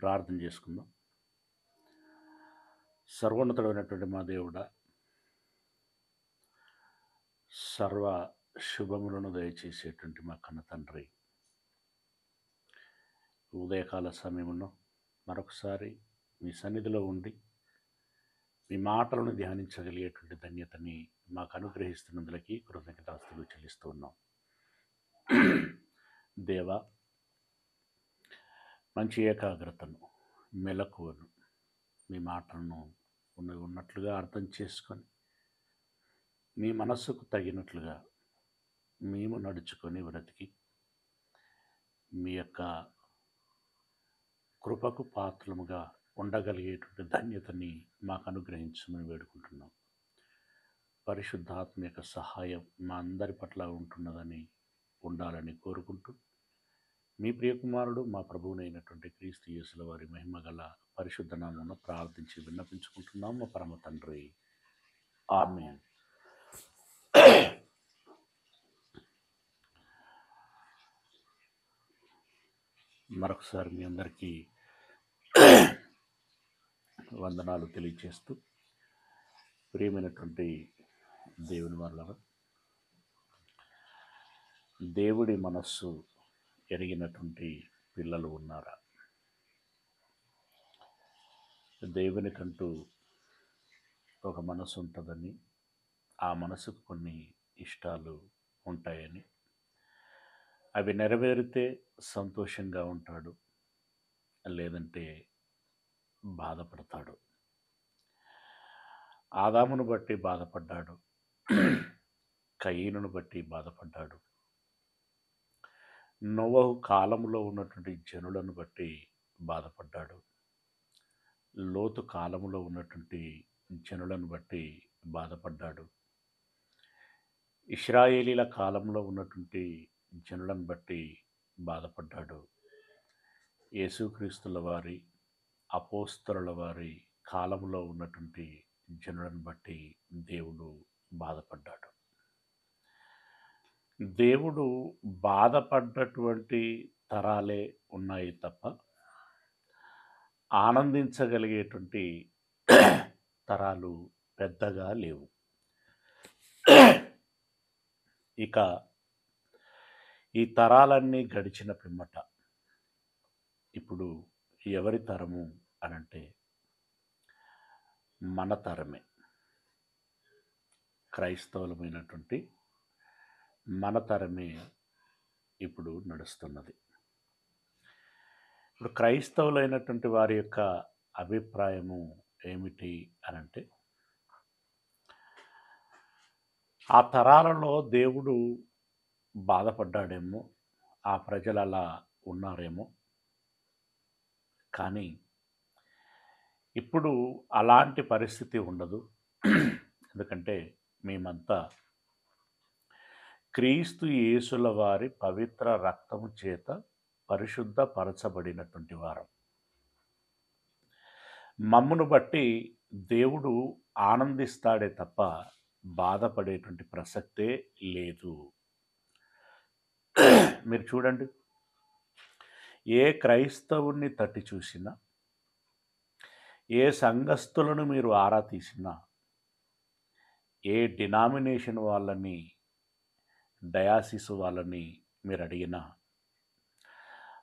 ప్రార్థన చేసుకుందాం. సర్వోన్నతుడైనటువంటి మా దేవుడా, సర్వ శుభములను దయచేసేటువంటి మా కన్న తండ్రి, ఉదయకాల సమయంలో మరొకసారి మీ సన్నిధిలో ఉండి మీ మాటలను ధ్యానించగలిగేటువంటి ధన్యతని మాకు అనుగ్రహిస్తున్నందులకి కృతజ్ఞతాస్తులు చెల్లిస్తూ ఉన్నాం. దేవా, మంచి ఏకాగ్రతను, మెలకువను, మీ మాటలను ఉన్నట్లుగా అర్థం చేసుకొని మీ మనస్సుకు తగినట్లుగా మేము నడుచుకొని బ్రతికి మీ యొక్క కృపకు పాత్రముగా ఉండగలిగేటువంటి ధన్యతని మాకు అనుగ్రహించమని వేడుకుంటున్నాం. పరిశుద్ధాత్మ యొక్క సహాయం మా అందరి పట్ల ఉండాలని కోరుకుంటూ మీ ప్రియకుమారుడు మా ప్రభువునైనటువంటి క్రీస్తు యేసుల వారి మహిమ గల పరిశుద్ధ నామమున ప్రార్థించి విన్నపించుకుంటున్నాం మా పరమ తండ్రి. ఆమేన్. మరొకసారి మీ అందరికీ వందనాలు తెలియచేస్తూ, ప్రియమైనటువంటి దేవుని వల్ల దేవుడి మనస్సు ఎరిగినటువంటి పిల్లలు ఉన్నారా? దేవునికంటూ ఒక మనసు ఉంటుందని, ఆ మనసుకు కొన్ని ఇష్టాలు ఉంటాయని, అవి నెరవేరితే సంతోషంగా ఉంటాడు, లేదంటే బాధపడతాడు. ఆదామును బట్టి బాధపడ్డాడు, కయీనును బట్టి బాధపడ్డాడు, నోవహు కాలంలో ఉన్నటువంటి జనులను బట్టి బాధపడ్డాడు, లోతు కాలంలో ఉన్నటువంటి జనులను బట్టి బాధపడ్డాడు, ఇశ్రాయేలీల కాలంలో ఉన్నటువంటి జనులను బట్టి బాధపడ్డాడు, యేసుక్రీస్తుల వారి అపోస్తలుల వారి కాలంలో ఉన్నటువంటి జనులను బట్టి దేవుడు బాధపడ్డాడు. దేవుడు బాధపడ్డటువంటి తరాలే ఉన్నాయి తప్ప ఆనందించగలిగేటువంటి తరాలు పెద్దగా లేవు. ఇక ఈ తరాలన్నీ గడిచిన పిమ్మట ఇప్పుడు ఎవరి తరము అనంటే మన తరమే, క్రైస్తవులమైనటువంటి మన తరమే ఇప్పుడు నడుస్తున్నది. ఇప్పుడు క్రైస్తవులైనటువంటి వారి యొక్క అభిప్రాయము ఏమిటి అనంటే, ఆ తరాలలో దేవుడు బాధపడ్డాడేమో, ఆ ప్రజలు అలా ఉన్నారేమో, కానీ ఇప్పుడు అలాంటి పరిస్థితి ఉండదు. ఎందుకంటే మేమంతా క్రీస్తు యేసుల వారి పవిత్ర రక్తము చేత పరిశుద్ధపరచబడినటువంటి వారం. మమ్మును బట్టి దేవుడు ఆనందిస్తాడే తప్ప బాధపడేటువంటి ప్రసక్తే లేదు. మీరు చూడండి, ఏ క్రైస్తవుని తట్టి చూసినా, ఏ సంఘస్థులను మీరు ఆరా తీసినా, ఏ డినామినేషన్ వాళ్ళని, డయాసిస్ వాళ్ళని మీరు అడిగినా,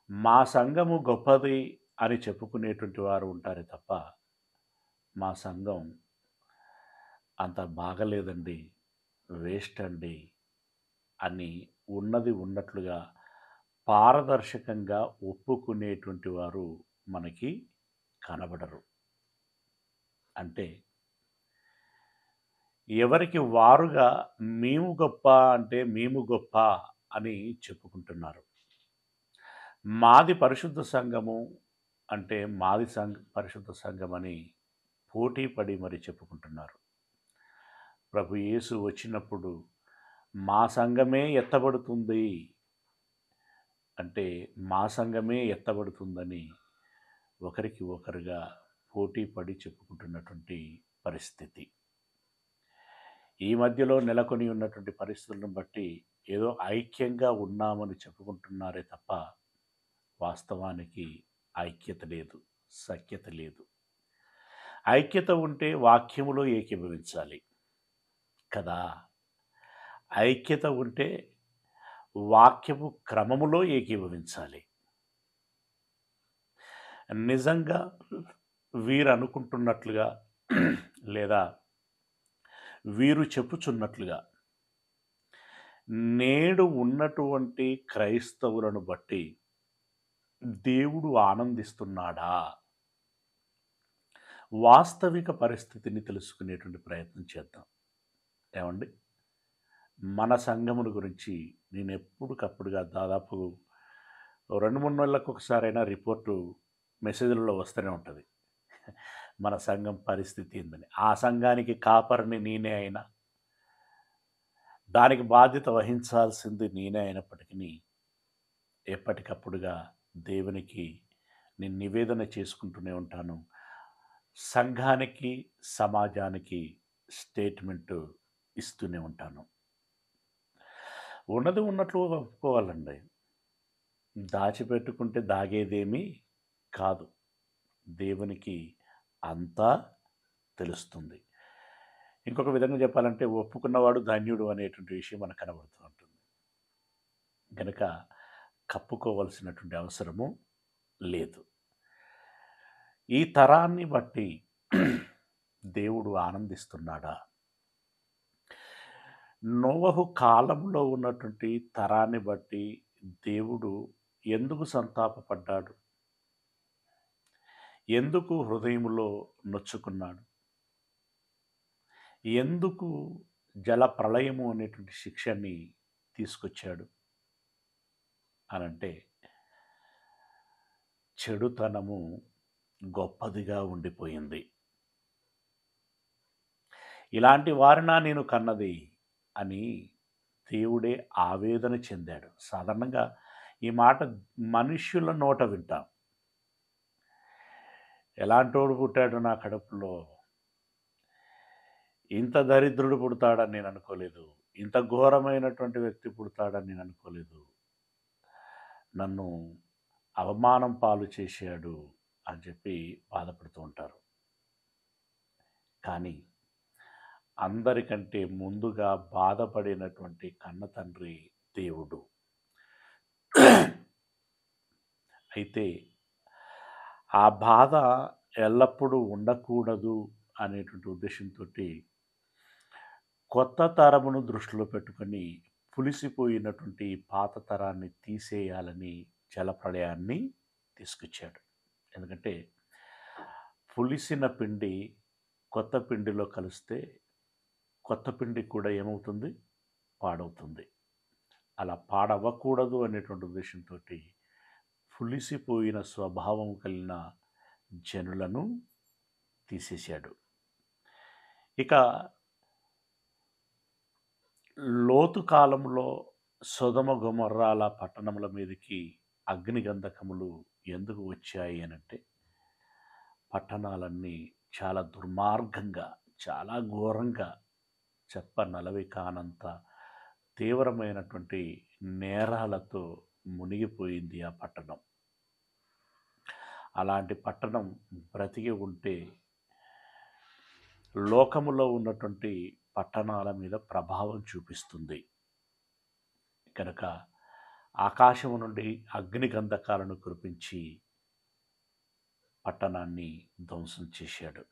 మా సంఘము గొప్పది అని చెప్పుకునేటువంటి వారు ఉంటారే తప్ప మా సంఘం అంత బాగలేదండి, వేస్ట్ అండి అని ఉన్నది ఉన్నట్లుగా పారదర్శకంగా ఒప్పుకునేటువంటి వారు మనకి కనబడరు. అంటే ఎవరికి వారుగా మేము గొప్ప అంటే మేము గొప్ప అని చెప్పుకుంటున్నారు. మాది పరిశుద్ధ సంఘము అంటే మాది పరిశుద్ధ సంఘం అని పోటీ పడి మరి చెప్పుకుంటున్నారు. ప్రభు యేసు వచ్చినప్పుడు మా సంఘమే ఎత్తబడుతుంది అంటే మా సంఘమే ఎత్తబడుతుందని ఒకరికి ఒకరుగా పోటీ పడి చెప్పుకుంటున్నటువంటి పరిస్థితి. ఈ మధ్యలో నెలకొని ఉన్నటువంటి పరిస్థితులను బట్టి ఏదో ఐక్యంగా ఉన్నామని చెప్పుకుంటున్నారే తప్ప వాస్తవానికి ఐక్యత లేదు. సఖ్యత లేదు. ఐక్యత ఉంటే వాక్యములో ఏకీభవించాలి కదా! ఐక్యత ఉంటే వాక్యపు క్రమములో ఏకీభవించాలి. నిజంగా వీరు అనుకుంటున్నట్లుగా లేదా వీరు చెప్పుచున్నట్లుగా నేడు ఉన్నటువంటి క్రైస్తవులను బట్టి దేవుడు ఆనందిస్తున్నాడా? వాస్తవిక పరిస్థితిని తెలుసుకునేటువంటి ప్రయత్నం చేద్దాం. ఏమండి? మన సంఘమును గురించి నేను ఎప్పటికప్పుడుగా దాదాపు 2, 3 నెలలకు ఒకసారైనా రిపోర్టు మెసేజ్‌లలో వస్తూనే ఉంటది. మన సంఘం పరిస్థితి ఏందని. ఆ సంఘానికి కాపరిని నేనే అయినా, దానికి బాధ్యత వహించాల్సింది నేనే అయినప్పటికినీ, ఎప్పటికప్పుడుగా దేవునికి నేను నివేదన చేసుకుంటూనే ఉంటాను. సంఘానికి, సమాజానికి స్టేట్మెంటు ఇస్తూనే ఉంటాను. ఉన్నది ఉన్నట్లు ఒప్పుకోవాలండి. దాచిపెట్టుకుంటే దాగేదేమీ కాదు. దేవునికి అంతా తెలుస్తుంది. ఇంకొక విధంగా చెప్పాలంటే ఒప్పుకున్నవాడు ధన్యుడు అనేటువంటి విషయం మనకు కనబడుతూ ఉంటుంది. గనక కప్పుకోవాల్సినటువంటి అవసరము లేదు. ఈ తరాన్ని బట్టి దేవుడు ఆనందిస్తున్నాడా? నోవహు కాలంలో ఉన్నటువంటి తరాన్ని బట్టి దేవుడు ఎందుకు సంతాపపడ్డాడు? ఎందుకు హృదయములో నొచ్చుకున్నాడు? ఎందుకు జల ప్రళయము అనేటువంటి శిక్షని తీసుకొచ్చాడు అనంటే, చెడుతనము గొప్పదిగా ఉండిపోయింది. ఇలాంటి వారినా నేను కన్నది అని దేవుడే ఆవేదన చెందాడు. సాధారణంగా ఈ మాట మనుష్యుల నోట వింటాం. ఎలాంటోడు పుట్టాడు నా కడుపులో, ఇంత దరిద్రుడు పుడతాడని నేను అనుకోలేదు, ఇంత ఘోరమైనటువంటి వ్యక్తి పుడతాడని నేను అనుకోలేదు, నన్ను అవమానం పాలు చేశాడు అని చెప్పి బాధపడుతూ ఉంటారు. కానీ అందరికంటే ముందుగా బాధపడినటువంటి కన్న తండ్రి దేవుడు. అయితే ఆ బాధ ఎల్లప్పుడూ ఉండకూడదు అనేటువంటి ఉద్దేశంతో కొత్త తరమును దృష్టిలో పెట్టుకొని పులిసిపోయినటువంటి పాత తరాన్ని తీసేయాలని జలప్రళయాన్ని తీసుకొచ్చాడు. ఎందుకంటే పులిసిన పిండి కొత్త పిండిలో కలిస్తే కొత్త పిండి కూడా ఏమవుతుంది? పాడవుతుంది. అలా పాడవ్వకూడదు అనేటువంటి ఉద్దేశంతో పులిసిపోయిన స్వభావం కలిగిన జనులను తీసేశాడు. ఇక లోతు కాలంలో సొదొమ గొమొర్రాల పట్టణముల మీదకి అగ్నిగంధకములు ఎందుకు వచ్చాయి అనంటే, పట్టణాలన్నీ చాలా దుర్మార్గంగా, చాలా ఘోరంగా, చెప్పనలవి కానంత తీవ్రమైనటువంటి నేరాలతో మునిగిపోయింది ఆ పట్టణం. అలాంటి పట్టణం బ్రతికి ఉంటే లోకములో ఉన్నటువంటి పట్టణాల మీద ప్రభావం చూపిస్తుంది. కనుక ఆకాశము నుండి అగ్నిగంధకాలను కురిపించి పట్టణాన్ని ధ్వంసం చేశాడు.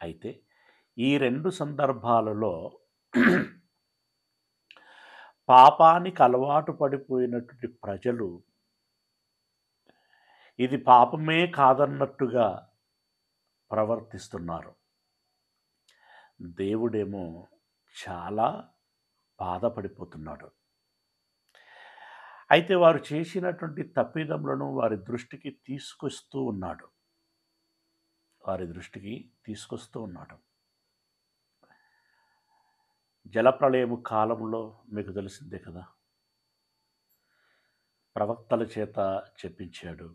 అయితే ఈ 2 సందర్భాలలో పాపానికి అలవాటు పడిపోయినటువంటి ప్రజలు ఇది పాపమే కాదన్నట్టుగా ప్రవర్తిస్తున్నారు. దేవుడేమో చాలా బాధపడిపోతున్నాడు. అయితే వారు చేసినటువంటి తప్పిదములను వారి దృష్టికి తీసుకొస్తూ ఉన్నాడు. జలప్రళయము కాలంలో మీకు తెలిసిందే కదా, ప్రవక్తల చేత చెప్పించాడు.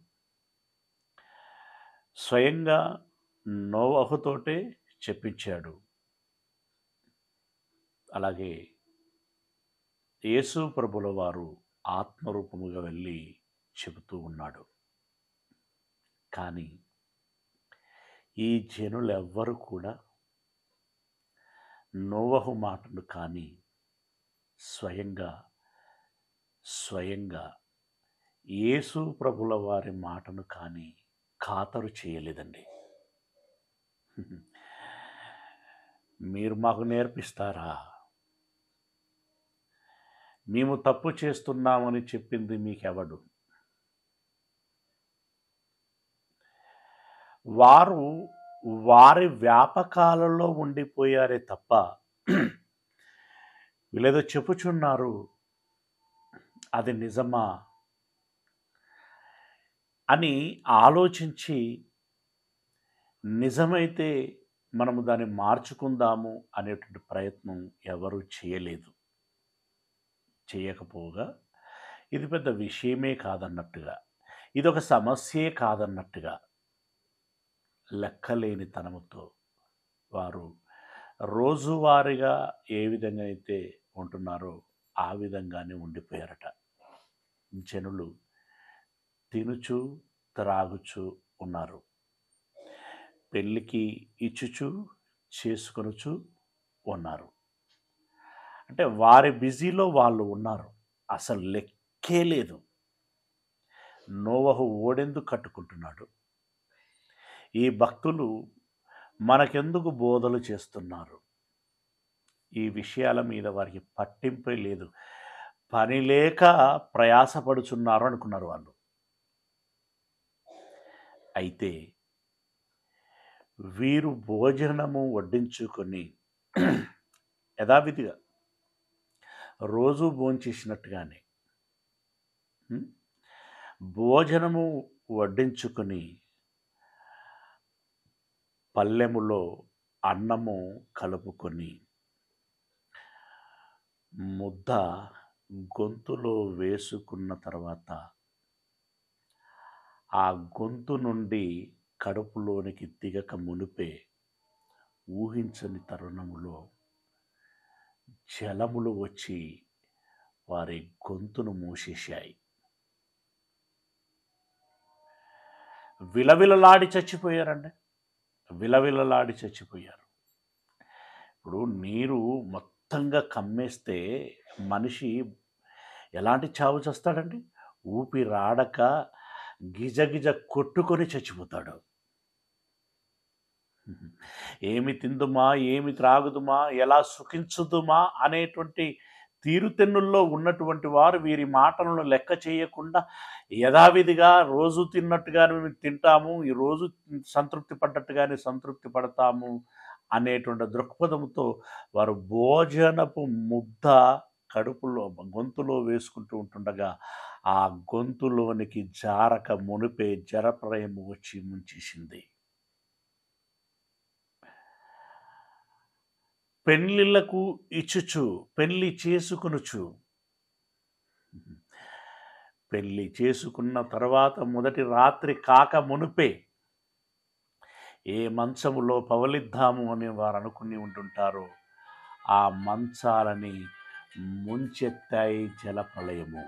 స్వయంగా నోవహుతోటే చెప్పించాడు. అలాగే యేసు ప్రభుల వారు ఆత్మరూపముగా వెళ్ళి చెబుతూ ఉన్నాడు. కానీ ఈ జనులెవ్వరు కూడా నోవహు మాటను కానీ స్వయంగా స్వయంగా యేసు ప్రభుల వారి మాటను కానీ ఖాతరు చేయలేదండి. మీరు మాకు నేర్పిస్తారా? మేము తప్పు చేస్తున్నామని చెప్పింది మీకెవడు? వారు వారి వ్యాపకాలలో ఉండిపోయారే తప్ప వీళ్ళేదో చెప్పుచున్నారు, అది నిజమా అని ఆలోచించి నిజమైతే మనము దాన్ని మార్చుకుందాము అనేటువంటి ప్రయత్నం ఎవరు చేయలేదు. చేయకపోగా ఇది పెద్ద విషయమే కాదన్నట్టుగా, ఇదొక సమస్యే కాదన్నట్టుగా లెక్కలేనితనముతో వారు రోజువారీగా ఏ విధంగా అయితే ఉంటున్నారో ఆ విధంగానే ఉండిపోయారట. జనులు తినుచు త్రాగుచు ఉన్నారు, పెళ్ళికి ఇచ్చుచు చేసుకొనుచు ఉన్నారు. అంటే వారి బిజీలో వాళ్ళు ఉన్నారు, అసలు లెక్కే లేదు. నోవహు ఓడెందుకు కట్టుకుంటున్నాడు, ఈ భక్తులు మనకెందుకు బోధలు చేస్తున్నారు, ఈ విషయాల మీద వారికి పట్టింపే లేదు. పని లేక ప్రయాసపడుచున్నారు అనుకున్నారు వాళ్ళు. అయితే వీరు భోజనము వడ్డించుకొని యథావిధిగా రోజు భోంచేసినట్టుగానే భోజనము వడ్డించుకొని పల్లెములో అన్నము కలుపుకొని ముద్ద గొంతులో వేసుకున్న తర్వాత ఆ గొంతు నుండి కడుపులోనికి దిగక మునిపే ఊహించని తరుణములో జలములు వచ్చి వారి గొంతును మూసేశాయి. విలవిలలాడి చచ్చిపోయారండి, విలవిలలాడి చచ్చిపోయారు. ఇప్పుడు నీరు మొత్తంగా కమ్మేస్తే మనిషి ఎలాంటి చావు చస్తాడండి? ఊపిరాడక గిజగిజ కొట్టుకొని చచ్చిపోతాడు. ఏమి తిందుమా, ఏమి త్రాగుదుమా, ఎలా సుఖించుదుమా అనేటువంటి తీరుతెన్నుల్లో ఉన్నటువంటి వారు వీరి మాటలను లెక్క చేయకుండా యథావిధిగా రోజు తిన్నట్టుగానే తింటాము, ఈ రోజు సంతృప్తి పడ్డట్టుగానే సంతృప్తి పడతాము అనేటువంటి దృక్పథంతో వారు భోజనపు ముద్ద కడుపులో గొంతులో వేసుకుంటూ ఉంటుండగా ఆ గొంతులోనికి జారక మునిపే జలప్రలయము వచ్చి ముంచేసింది. పెళ్ళిళ్ళకు ఇచ్చుచు, పెళ్ళి చేసుకొనుచు, పెళ్ళి చేసుకున్న తర్వాత మొదటి రాత్రి కాక మునుపే ఏ మంచములో పవలిద్దాము అని వారు అనుకుని ఉంటుంటారో ఆ మంచాలని ముంచెత్తాయి జలప్రలయము.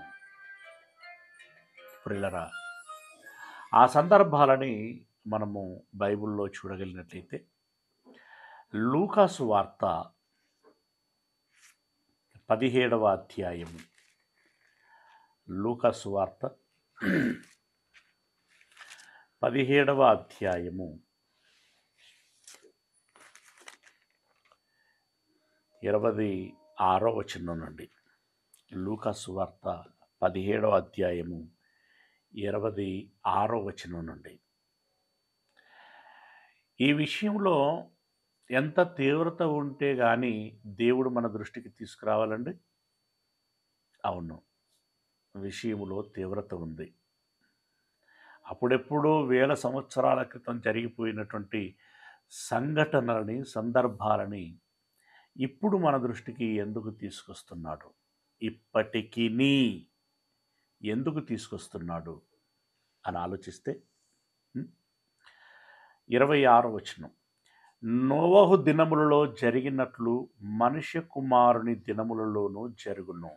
ప్రియులరా, ఆ సందర్భాలని మనము బైబిల్లో చూడగలిగినట్లయితే లూకాసు వార్త 17వ అధ్యాయము, లూకాసు వార్త 17వ అధ్యాయము 26వ వచనం నుండి. లూకాసు వార్త 17వ అధ్యాయము 26వ వచనం నుండి. ఈ విషయంలో ఎంత తీవ్రత ఉంటే కానీ దేవుడు మన దృష్టికి తీసుకురావాలండి? అవును, విషయంలో తీవ్రత ఉంది. అప్పుడెప్పుడో వేల సంవత్సరాల క్రితం జరిగిపోయినటువంటి సంఘటనలని, సందర్భాలని ఇప్పుడు మన దృష్టికి ఎందుకు తీసుకొస్తున్నాడు? ఇప్పటికీ ఎందుకు తీసుకొస్తున్నాడు అని ఆలోచిస్తే 26వ వచనం, నోవహు దినములలో జరిగినట్లు మనుష్య కుమారుని దినములలోనూ జరుగును.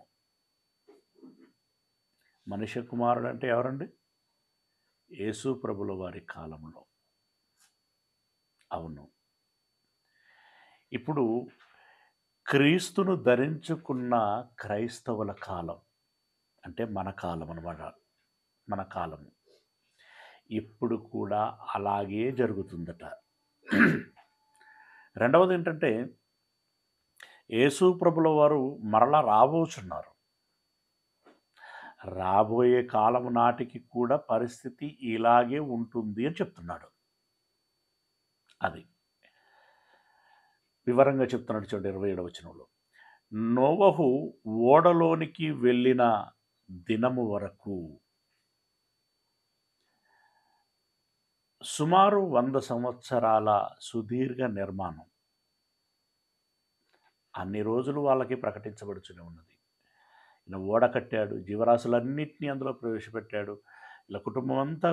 మనుష్య కుమారుడు అంటే ఎవరండి? యేసు ప్రభుల వారి కాలంలో. అవును. ఇప్పుడు క్రీస్తును ధరించుకున్న క్రైస్తవుల కాలం అంటే మన కాలం అన్నమాట. మన కాలము. ఇప్పుడు కూడా అలాగే జరుగుతుందట. రెండవదేంటంటే, యేసు ప్రభుల వారు మరలా రాబోచున్నారు. రాబోయే కాలము నాటికి కూడా పరిస్థితి ఇలాగే ఉంటుంది అని చెప్తున్నాడు. అది. వివరంగా చెప్తున్నాడు చూడండి 27వ వచనంలో. నోవహు ఓడలోనికి వెళ్ళిన దినము వరకు సుమారు 100 సంవత్సరాల సుదీర్ఘ నిర్మాణం. అన్ని రోజులు వాళ్ళకి ప్రకటించబడుతూనే ఉన్నది. ఈయన ఓడ కట్టాడు, జీవరాశులన్నిటినీ అందులో ప్రవేశపెట్టాడు. ఇలా కుటుంబం అంతా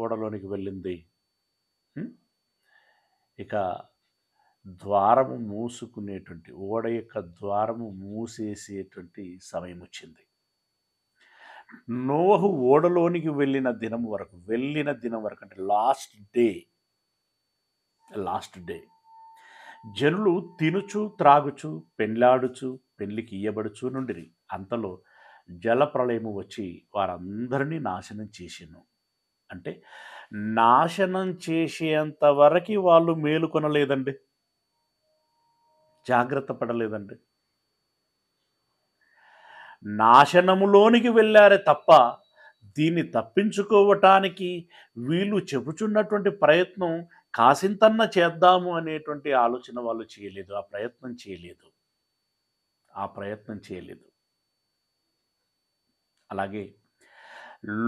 ఓడలోనికి వెళ్ళింది. ఇక ద్వారము మూసుకునేటువంటి ఓడ యొక్క ద్వారము మూసేసేటువంటి సమయం వచ్చింది. నోవహు ఓడలోనికి వెళ్ళిన దినం వరకు అంటే లాస్ట్ డే జనులు తినుచు త్రాగుచు పెండ్లాడుచు పెళ్లికి ఇయ్యబడుచు నుండిరి. అంతలో జలప్రళయము వచ్చి వారందరినీ నాశనం చేసెను. అంటే నాశనం చేసేంత వరకు వాళ్ళు మేలుకొనలేదండి, జాగ్రత్త పడలేదండి. నాశనములోనికి వెళ్ళారే తప్ప దీన్ని తప్పించుకోవటానికి వీళ్ళు చెబుచున్నటువంటి ప్రయత్నం కాసింతన్న చేద్దాము అనేటువంటి ఆలోచన వాళ్ళు చేయలేదు. ఆ ప్రయత్నం చేయలేదు. అలాగే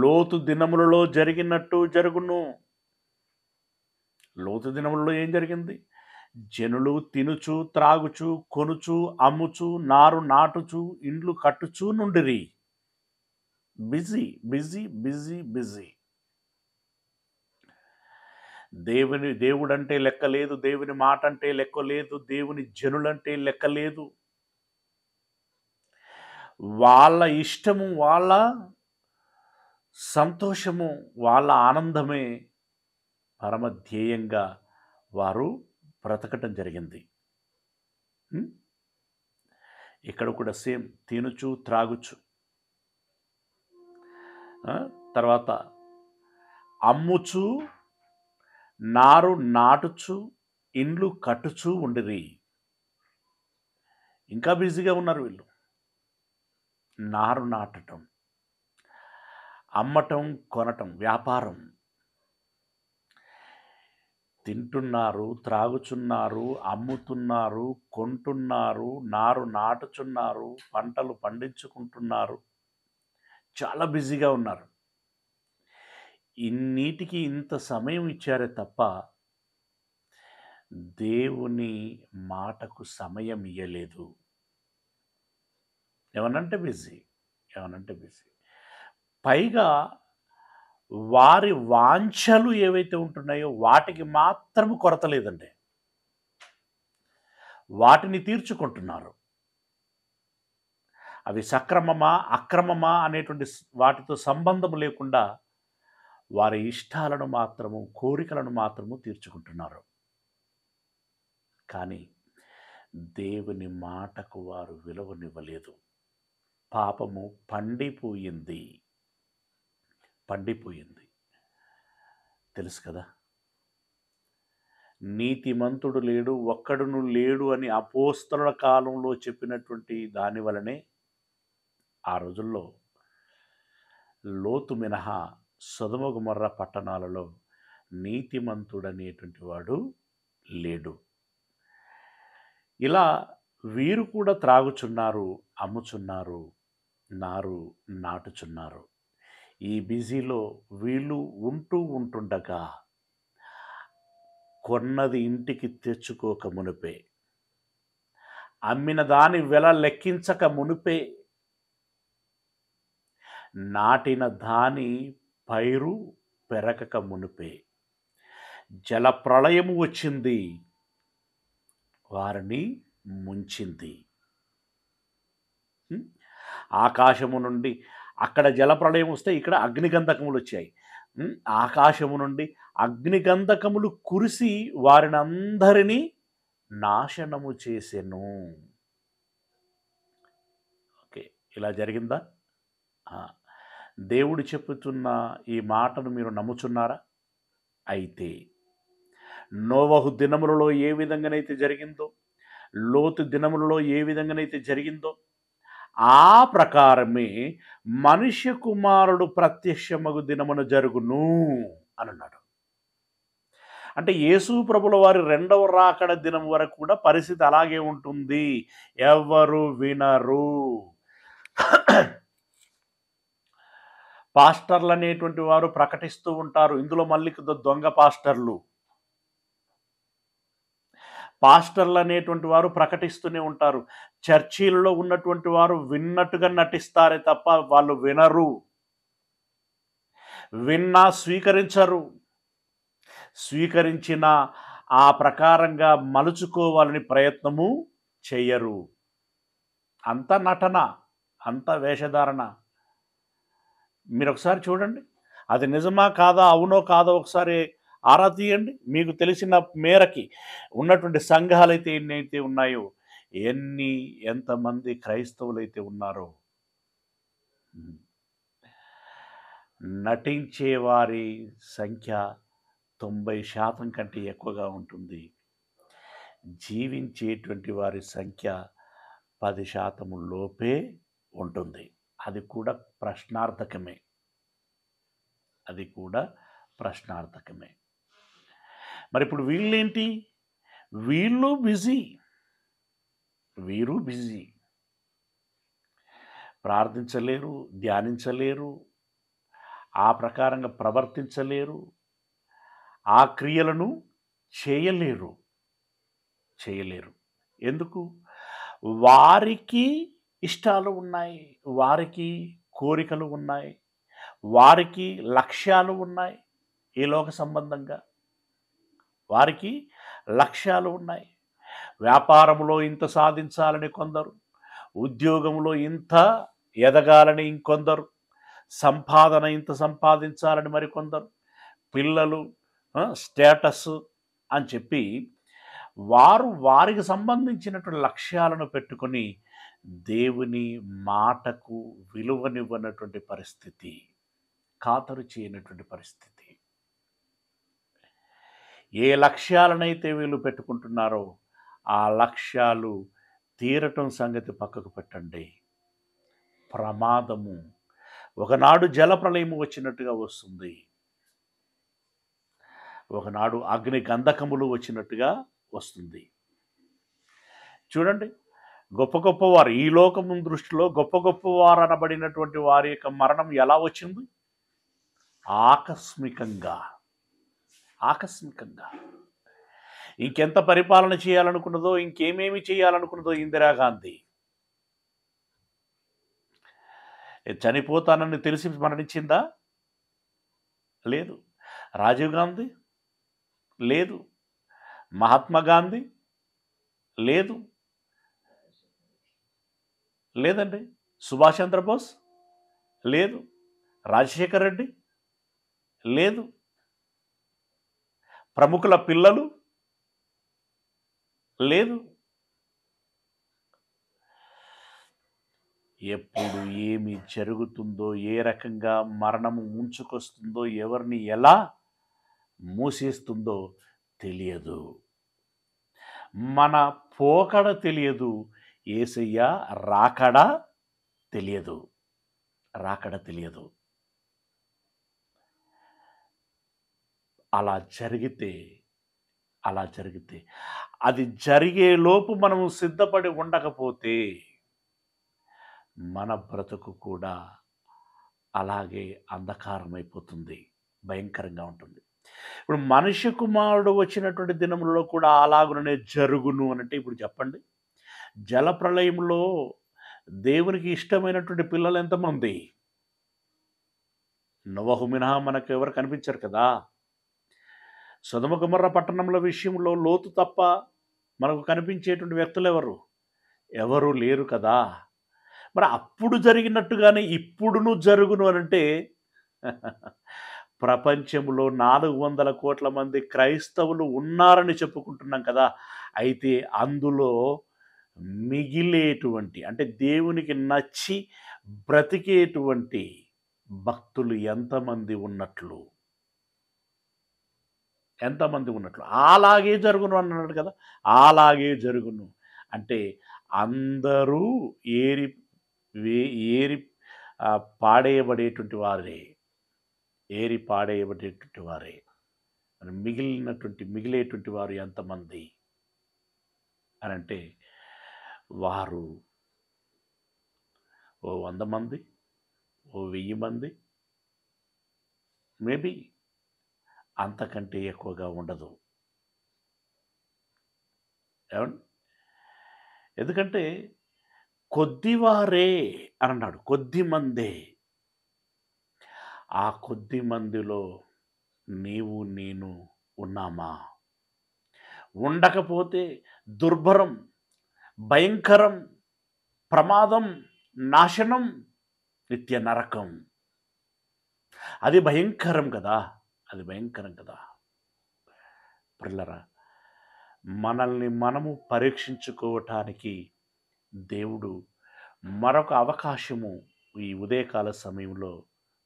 లోతు దినములలో జరిగినట్టు జరుగును. లోతు దినములలో ఏం జరిగింది? జనులు తినుచు త్రాగుచు కొనుచు అమ్ముచు నారు నాటుచు ఇండ్లు కట్టుచూ నుండిరి. Busy busy busy busy. దేవుడంటే లెక్క లేదు, దేవుని మాట అంటే లెక్క లేదు, దేవుని జనులంటే లెక్క లేదు. వాళ్ళ ఇష్టము, వాళ్ళ సంతోషము, వాళ్ళ ఆనందమే పరమ ధ్యేయంగా వారు బ్రతకటం జరిగింది. ఇక్కడ కూడా సేమ్ తినుచు త్రాగుచు, తర్వాత అమ్ముచు నారు నాటుచు ఇండ్లు కట్టుచూ ఉండిరి. ఇంకా బిజీగా ఉన్నారు వీళ్ళు. నారు నాటటం, అమ్మటం, కొనటం, వ్యాపారం. తింటున్నారు, త్రాగుచున్నారు, అమ్ముతున్నారు, కొంటున్నారు, నారు నాటుచున్నారు, పంటలు పండించుకుంటున్నారు. చాలా బిజీగా ఉన్నారు. ఇన్నిటికి ఇంత సమయం ఇచ్చారే తప్ప దేవుని మాటకు సమయం ఇయ్యలేదు. ఏమనంటే బిజీ. పైగా వారి వాంఛలు ఏవైతే ఉంటున్నాయో వాటికి మాత్రము కొరత లేదండి. వాటిని తీర్చుకుంటున్నారు. అవి సక్రమమా అక్రమమా అనేటువంటి వాటితో సంబంధం లేకుండా వారి ఇష్టాలను మాత్రము, కోరికలను మాత్రము తీర్చుకుంటున్నారు. కానీ దేవుని మాటకు వారు విలువనివ్వలేదు. పాపము పండిపోయింది. తెలుసు కదా, నీతిమంతుడు లేడు, ఒక్కడును లేడు అని అపోస్తలుల కాలంలో చెప్పినటువంటి దాని వలనే ఆ రోజుల్లో లోతు మినహా సొదొమ గొమొర్రా పట్టణాలలో నీతిమంతుడనేటువంటి వాడు లేడు. ఇలా వీరు కూడా త్రాగుచున్నారు, అమ్ముచున్నారు, నారు నాటుచున్నారు. ఈ బిజీలో వీళ్ళు ఉంటుండగా కొన్నది ఇంటికి తెచ్చుకోక మునిపే, అమ్మిన దాని వెల లెక్కించక మునిపే, నాటిన దాని పైరు పెరగక మునిపే జలప్రళయము వచ్చింది, వారిని ముంచింది. ఆకాశము నుండి అక్కడ జలప్రళయం వస్తే ఇక్కడ అగ్నిగంధకములు వచ్చాయి. ఆకాశము నుండి అగ్నిగంధకములు కురిసి వారినందరినీ నాశనము చేసెను. ఓకే, ఇలా జరిగిందా? దేవుడు చెప్పుతున్న ఈ మాటను మీరు నమ్ముచున్నారా? అయితే నోవహు దినములలో ఏ విధంగానైతే జరిగిందో, లోతు దినములలో ఏ విధంగానైతే జరిగిందో, ఆ ప్రకారమే మనుష్య కుమారుడు ప్రత్యక్షమగు దినమున జరుగును అని అన్నాడు. అంటే యేసు ప్రభుల వారి రెండవ రాకడ దినం వరకు కూడా పరిస్థితి అలాగే ఉంటుంది. ఎవరు వినరు. పాస్టర్లు అనేటువంటి వారు ప్రకటిస్తూ ఉంటారు. ఇందులో మళ్ళీ దొంగ పాస్టర్లు అనేటువంటి వారు ప్రకటిస్తూనే ఉంటారు. చర్చిలలో ఉన్నటువంటి వారు విన్నట్టుగా నటిస్తారే తప్ప వాళ్ళు వినరు. విన్నా స్వీకరించరు. స్వీకరించిన ఆ ప్రకారంగా మలుచుకోవాలని ప్రయత్నము చెయ్యరు. అంత నటన, అంత వేషధారణ. మీరు ఒకసారి చూడండి, అది నిజమా కాదా, అవునో కాదో ఒకసారి ఆరా తీయండి. మీకు తెలిసిన మేరకి ఉన్నటువంటి సంఘాలు అయితే ఎన్నైతే ఉన్నాయో, ఎంతమంది క్రైస్తవులు అయితే ఉన్నారో, నటించే వారి సంఖ్య 90% కంటే ఎక్కువగా ఉంటుంది. జీవించేటువంటి వారి సంఖ్య 10% లోపే ఉంటుంది. అది కూడా ప్రశ్నార్థకమే. మరి ఇప్పుడు వీళ్ళేంటి? వీరు బిజీ. ప్రార్థించలేరు, ధ్యానించలేరు, ఆ ప్రకారంగా ప్రవర్తించలేరు, ఆ క్రియలను చేయలేరు. ఎందుకు? వారికి ఇష్టాలు ఉన్నాయి, వారికి కోరికలు ఉన్నాయి, వారికి లక్ష్యాలు ఉన్నాయి. ఈ లోక సంబంధంగా వారికి లక్ష్యాలు ఉన్నాయి. వ్యాపారంలో ఇంత సాధించాలని కొందరు, ఉద్యోగంలో ఇంత ఎదగాలని ఇంకొందరు, సంపాదన ఇంత సంపాదించాలని మరికొందరు, పిల్లలు స్టేటస్ అని చెప్పి వారికి సంబంధించినటువంటి లక్ష్యాలను పెట్టుకొని దేవుని మాటకు విలువనివ్వనటువంటి పరిస్థితి, ఖాతరు చేయనటువంటి పరిస్థితి. ఏ లక్ష్యాలనైతే వీళ్ళు పెట్టుకుంటున్నారో ఆ లక్ష్యాలు తీరటం సంగతి పక్కకు పెట్టండి. ప్రమాదము ఒకనాడు జలప్రళయము వచ్చినట్టుగా వస్తుంది, ఒకనాడు అగ్ని గంధకములు వచ్చినట్టుగా వస్తుంది. చూడండి, గొప్ప గొప్పవారు, ఈ లోకము దృష్టిలో గొప్ప గొప్పవారు అనబడినటువంటి వారి యొక్క మరణం ఎలా వచ్చింది? ఆకస్మికంగా. ఇంకెంత పరిపాలన చేయాలనుకున్నదో, ఇంకేమేమి చేయాలనుకున్నదో ఇందిరాగాంధీ. చనిపోతానని తెలిసి మరణించిందా? లేదు. రాజీవ్ గాంధీ లేదు. మహాత్మా గాంధీ లేదండి. సుభాష్ చంద్రబోస్ లేదు. రాజశేఖర్ రెడ్డి లేదు. ప్రముఖుల పిల్లలు లేదు. ఎప్పుడు ఏమి జరుగుతుందో, ఏ రకంగా మరణము ముంచుకొస్తుందో, ఎవరిని ఎలా మూసేస్తుందో తెలియదు. మన పోకడ తెలియదు, యేసయ్య రాకడ తెలియదు. అలా జరిగితే అది జరిగేలోపు మనము సిద్ధపడి ఉండకపోతే మన బ్రతుకు కూడా అలాగే అంధకారమైపోతుంది, భయంకరంగా ఉంటుంది. ఇప్పుడు మనుష్య కుమారుడు వచ్చినటువంటి దినములలో కూడా అలాగునే జరుగును అనంటే, ఇప్పుడు చెప్పండి, జలప్రళయంలో దేవునికి ఇష్టమైనటువంటి పిల్లలు ఎంతమంది? నోవహు మినహా మనకు ఎవరు కనిపించరు కదా. సొదొమ గొమొర్రా పట్టణంల విషయంలో లోతు తప్ప మనకు కనిపించేటువంటి వ్యక్తులు ఎవరు లేరు కదా. మరి అప్పుడు జరిగినట్టుగానే ఇప్పుడును జరుగును అనంటే ప్రపంచంలో 400 కోట్ల మంది క్రైస్తవులు ఉన్నారని చెప్పుకుంటున్నాం కదా. అయితే అందులో మిగిలేటువంటి, అంటే దేవునికి నచ్చి బ్రతికేటువంటి భక్తులు ఎంతమంది ఉన్నట్లు, అలాగే జరుగును అన్నాడు కదా. అలాగే జరుగును అంటే అందరూ ఏరి ఏరి పాడేయబడేటువంటి వారే, పాడేయబడేటువంటి వారే. మరి మిగిలేటువంటి వారు ఎంతమంది అని అంటే, వారు ఓ 100 మంది, ఓ 1000 మంది, మేబీ అంతకంటే ఎక్కువగా ఉండదు. ఏమండి? ఎందుకంటే కొద్దివారే అని అన్నాడు, కొద్ది మందే. ఆ కొద్ది మందిలో నీవు నేను ఉన్నామా? ఉండకపోతే దుర్భరం, భయంకరం, ప్రమాదం, నాశనం, నిత్య నరకం. అది భయంకరం కదా, పిల్లరా. మనల్ని మనము పరీక్షించుకోవటానికి దేవుడు మరొక అవకాశము ఈ ఉదయకాల సమయంలో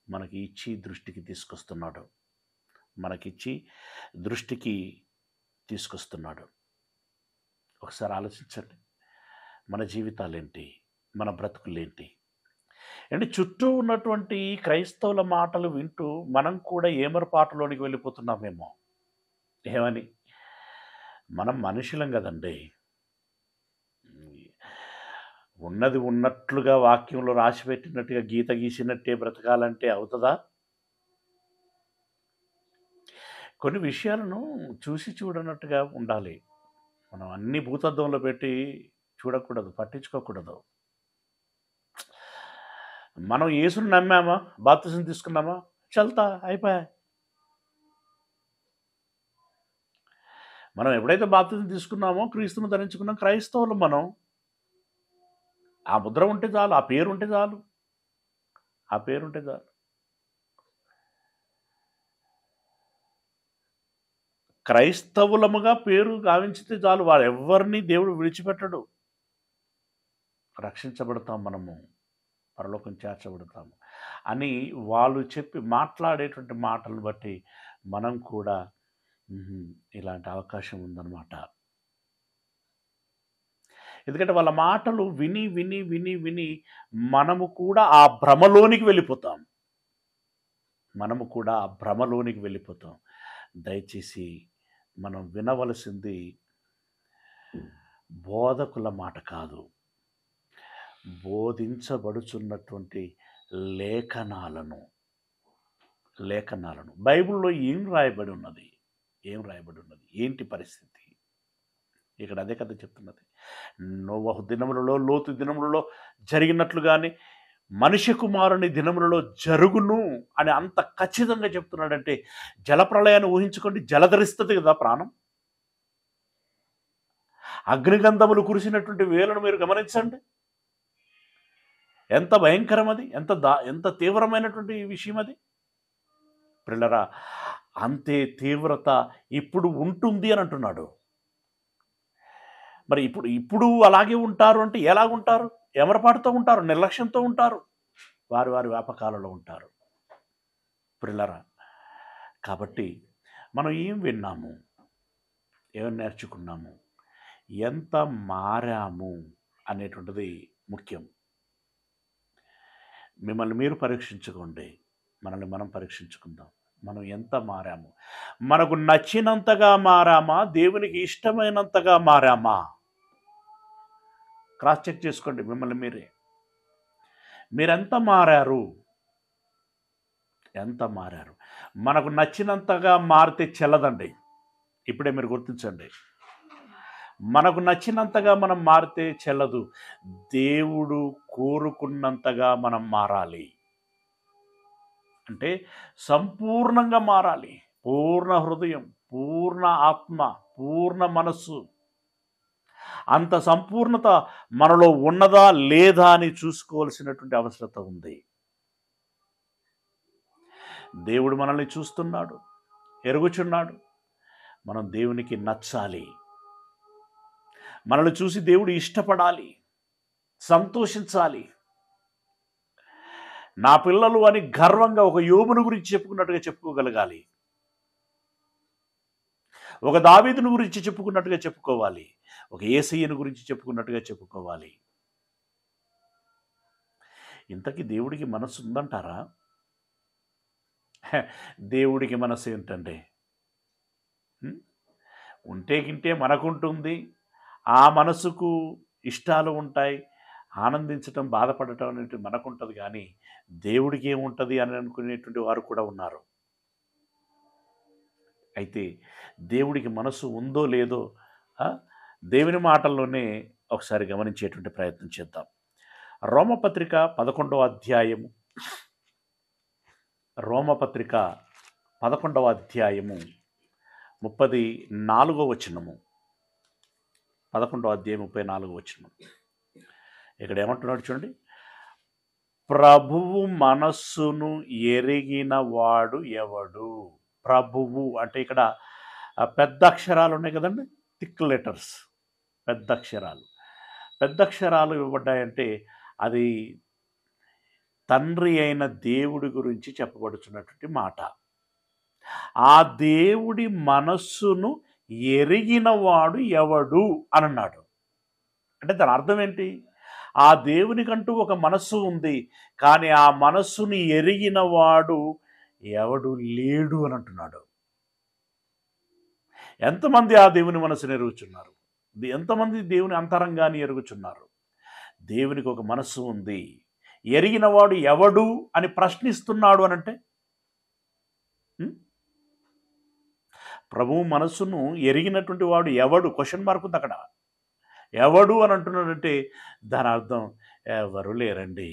మనకి ఇచ్చి దృష్టికి తీసుకొస్తున్నాడు. ఒకసారి ఆలోచించండి, మన జీవితాలేంటి, మన బ్రతుకులేంటి. అంటే చుట్టూ ఉన్నటువంటి క్రైస్తవుల మాటలు వింటూ మనం కూడా ఏమరపాటులోనికి వెళ్ళిపోతున్నామేమో. ఏమని? మనం మనుషులం కదండి. ఉన్నది ఉన్నట్లుగా వాక్యంలో రాసిపెట్టినట్టుగా గీత గీసినట్టే బ్రతకాలంటే అవుతుందా? కొన్ని విషయాలను చూసి చూడనట్టుగా ఉండాలి. మనం అన్ని భూతద్దంలో పెట్టి చూడకూడదు, పట్టించుకోకూడదు. మనం యేసుని నమ్మామా, బాప్తిసం తీసుకున్నామా, చల్తా అయిపోయా. మనం ఎప్పుడైతే బాప్తిసం తీసుకున్నామో క్రీస్తును ధరించుకున్నాం, క్రైస్తవులు మనం. ఆ ముద్ర ఉంటే చాలు, ఆ పేరు ఉంటే చాలు. క్రైస్తవులముగా పేరు గావించితే చాలు, వారు ఎవరిని దేవుడు విడిచిపెట్టడు. రక్షించబడతాం, మనము పరలోకం చేర్చబడతాము అని వాళ్ళు చెప్పి మాట్లాడేటువంటి మాటలను బట్టి మనం కూడా ఇలాంటి అవకాశం ఉందన్నమాట. ఎందుకంటే వాళ్ళ మాటలు విని విని విని విని మనము కూడా ఆ భ్రమలోనికి వెళ్ళిపోతాం. దయచేసి మనం వినవలసింది బోధకుల మాట కాదు, బోధించబడుచున్నటువంటి లేఖనాలను. బైబిల్లో ఏం రాయబడి ఉన్నది, ఏంటి పరిస్థితి? ఇక్కడ అదే కథ చెప్తున్నది. నోవహు దినములలో, లోతు దినములలో జరిగినట్లుగానే మనిషి కుమారుని దినములలో జరుగును అని అంత ఖచ్చితంగా చెప్తున్నాడంటే, జలప్రళయాన్ని ఊహించుకోండి. జలధరిస్తుంది కదా ప్రాణం. అగ్నిగంధములు కురిసినటువంటి వేలను మీరు గమనించండి. ఎంత భయంకరం అది, ఎంత తీవ్రమైనటువంటి విషయం అది. పిల్లరా, అంతే తీవ్రత ఇప్పుడు ఉంటుంది అని అంటున్నాడు. మరి ఇప్పుడు అలాగే ఉంటారు అంటే ఎలాగుంటారు? ఎమరపాటుతో ఉంటారు, నిర్లక్ష్యంతో ఉంటారు, వారి వ్యాపకాలలో ఉంటారు. పిల్లరా, కాబట్టి మనం ఏం విన్నాము, ఏం నేర్చుకున్నాము, ఎంత మారాము అనేటువంటిది ముఖ్యం. మిమ్మల్ని మీరు పరీక్షించుకోండి, మనల్ని మనం పరీక్షించుకుందాం. మనం ఎంత మారాము? మనకు నచ్చినంతగా మారామా? దేవునికి ఇష్టమైనంతగా మారామా? క్రాస్ చెక్ చేసుకోండి మిమ్మల్ని మీరే. మీరెంత మారారు? మనకు నచ్చినంతగా మారితే చెల్లదండి. ఇప్పుడే మీరు గుర్తించండి, మనకు నచ్చినంతగా మనం మారితే చెల్లదు. దేవుడు కోరుకున్నంతగా మనం మారాలి. అంటే సంపూర్ణంగా మారాలి. పూర్ణ హృదయం, పూర్ణ ఆత్మ, పూర్ణ మనస్సు. అంత సంపూర్ణత మనలో ఉన్నదా లేదా అని చూసుకోవాల్సినటువంటి అవసరత ఉంది. దేవుడు మనల్ని చూస్తున్నాడు, ఎరుగుచున్నాడు. మనం దేవునికి నచ్చాలి. మనల్ని చూసి దేవుడు ఇష్టపడాలి, సంతోషించాలి. నా పిల్లలు అని గర్వంగా ఒక యోబును గురించి చెప్పుకున్నట్టుగా చెప్పుకోగలగాలి. ఒక దావీదును గురించి చెప్పుకున్నట్టుగా చెప్పుకోవాలి. ఒక యేసయ్యను గురించి చెప్పుకున్నట్టుగా చెప్పుకోవాలి. ఇంతకీ దేవుడికి మనసు ఉందంటారా? దేవుడికి మనసు ఏంటండి? ఉంటే గింటే మనకుంటుంది. ఆ మనసుకు ఇష్టాలు ఉంటాయి. ఆనందించటం, బాధపడటం అనేది మనకుంటుంది. కానీ దేవుడికి ఏముంటుంది అని అనుకునేటువంటి వారు కూడా ఉన్నారు. అయితే దేవుడికి మనసు ఉందో లేదో దేవుని మాటల్లోనే ఒకసారి గమనించేటువంటి ప్రయత్నం చేద్దాం. రోమపత్రిక 11వ అధ్యాయము, రోమపత్రిక 11వ అధ్యాయము 34వ వచనము. 11వ అధ్యాయం 34వ వచనం. ఇక్కడ ఏమంటున్నాడు చూడండి. ప్రభువు మనస్సును ఎరిగిన వాడు ఎవడు? ప్రభువు అంటే ఇక్కడ పెద్ద అక్షరాలు ఉన్నాయి కదండి, థిక్ లెటర్స్, పెద్ద అక్షరాలు ఇవ్వబడ్డాయంటే అది తండ్రి అయిన దేవుడి గురించి చెప్పబడుతున్నటువంటి మాట. ఆ దేవుడి మనస్సును ఎరిగిన వాడు ఎవడు అని అన్నాడు. అంటే దాని అర్థం ఏంటి? ఆ దేవునికంటూ ఒక మనస్సు ఉంది, కానీ ఆ మనస్సుని ఎరిగిన వాడు ఎవడు లేడు అని అంటున్నాడు. ఎంతమంది ఆ దేవుని మనసుని ఎరుగుచున్నారు? ఎంతమంది దేవుని అంతరంగాన్ని ఎరుగుచున్నారు? దేవునికి ఒక మనస్సు ఉంది, ఎరిగిన వాడు ఎవడు అని ప్రశ్నిస్తున్నాడు అనంటే, ప్రభువు మనస్సును ఎరిగినటువంటి వాడు ఎవడు? క్వశ్చన్ మార్క్ ఉంది అక్కడ. ఎవడు అని అంటున్నాడంటే దాని అర్థం ఎవరు లేరండి.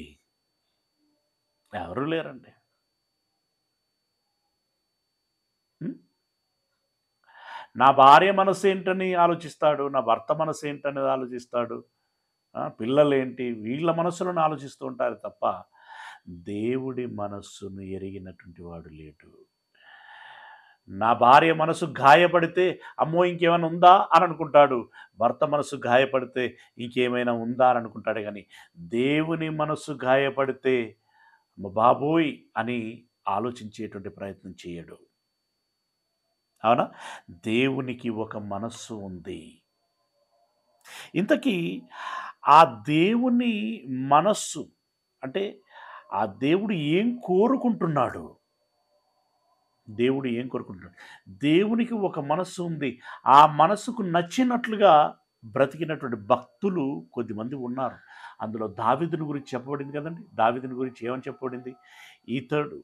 నా భార్య మనసు ఏంటని ఆలోచిస్తాడు, నా భర్త మనసు ఏంటనేది ఆలోచిస్తాడు, పిల్లలేంటి, వీళ్ళ మనస్సులను ఆలోచిస్తూ ఉంటారు తప్ప దేవుడి మనస్సును ఎరిగినటువంటి వాడు లేడు. నా భార్య మనసు గాయపడితే అమ్మో ఇంకేమైనా ఉందా అని అనుకుంటాడు, భర్త మనసు గాయపడితే ఇంకేమైనా ఉందా అని అనుకుంటాడు. కానీ దేవుని మనసు గాయపడితే బాబోయ్ అని ఆలోచించేటువంటి ప్రయత్నం చేయడు. అవునా? దేవునికి ఒక మనస్సు ఉంది. ఇంతకీ ఆ దేవుని మనస్సు అంటే ఆ దేవుడు ఏం కోరుకుంటున్నాడు? దేవునికి ఒక మనస్సు ఉంది. ఆ మనస్సుకు నచ్చినట్లుగా బ్రతికినటువంటి భక్తులు కొద్దిమంది ఉన్నారు. అందులో దావీదుని గురించి చెప్పబడింది కదండి. దావీదుని గురించి ఏమని చెప్పబడింది? ఇతడు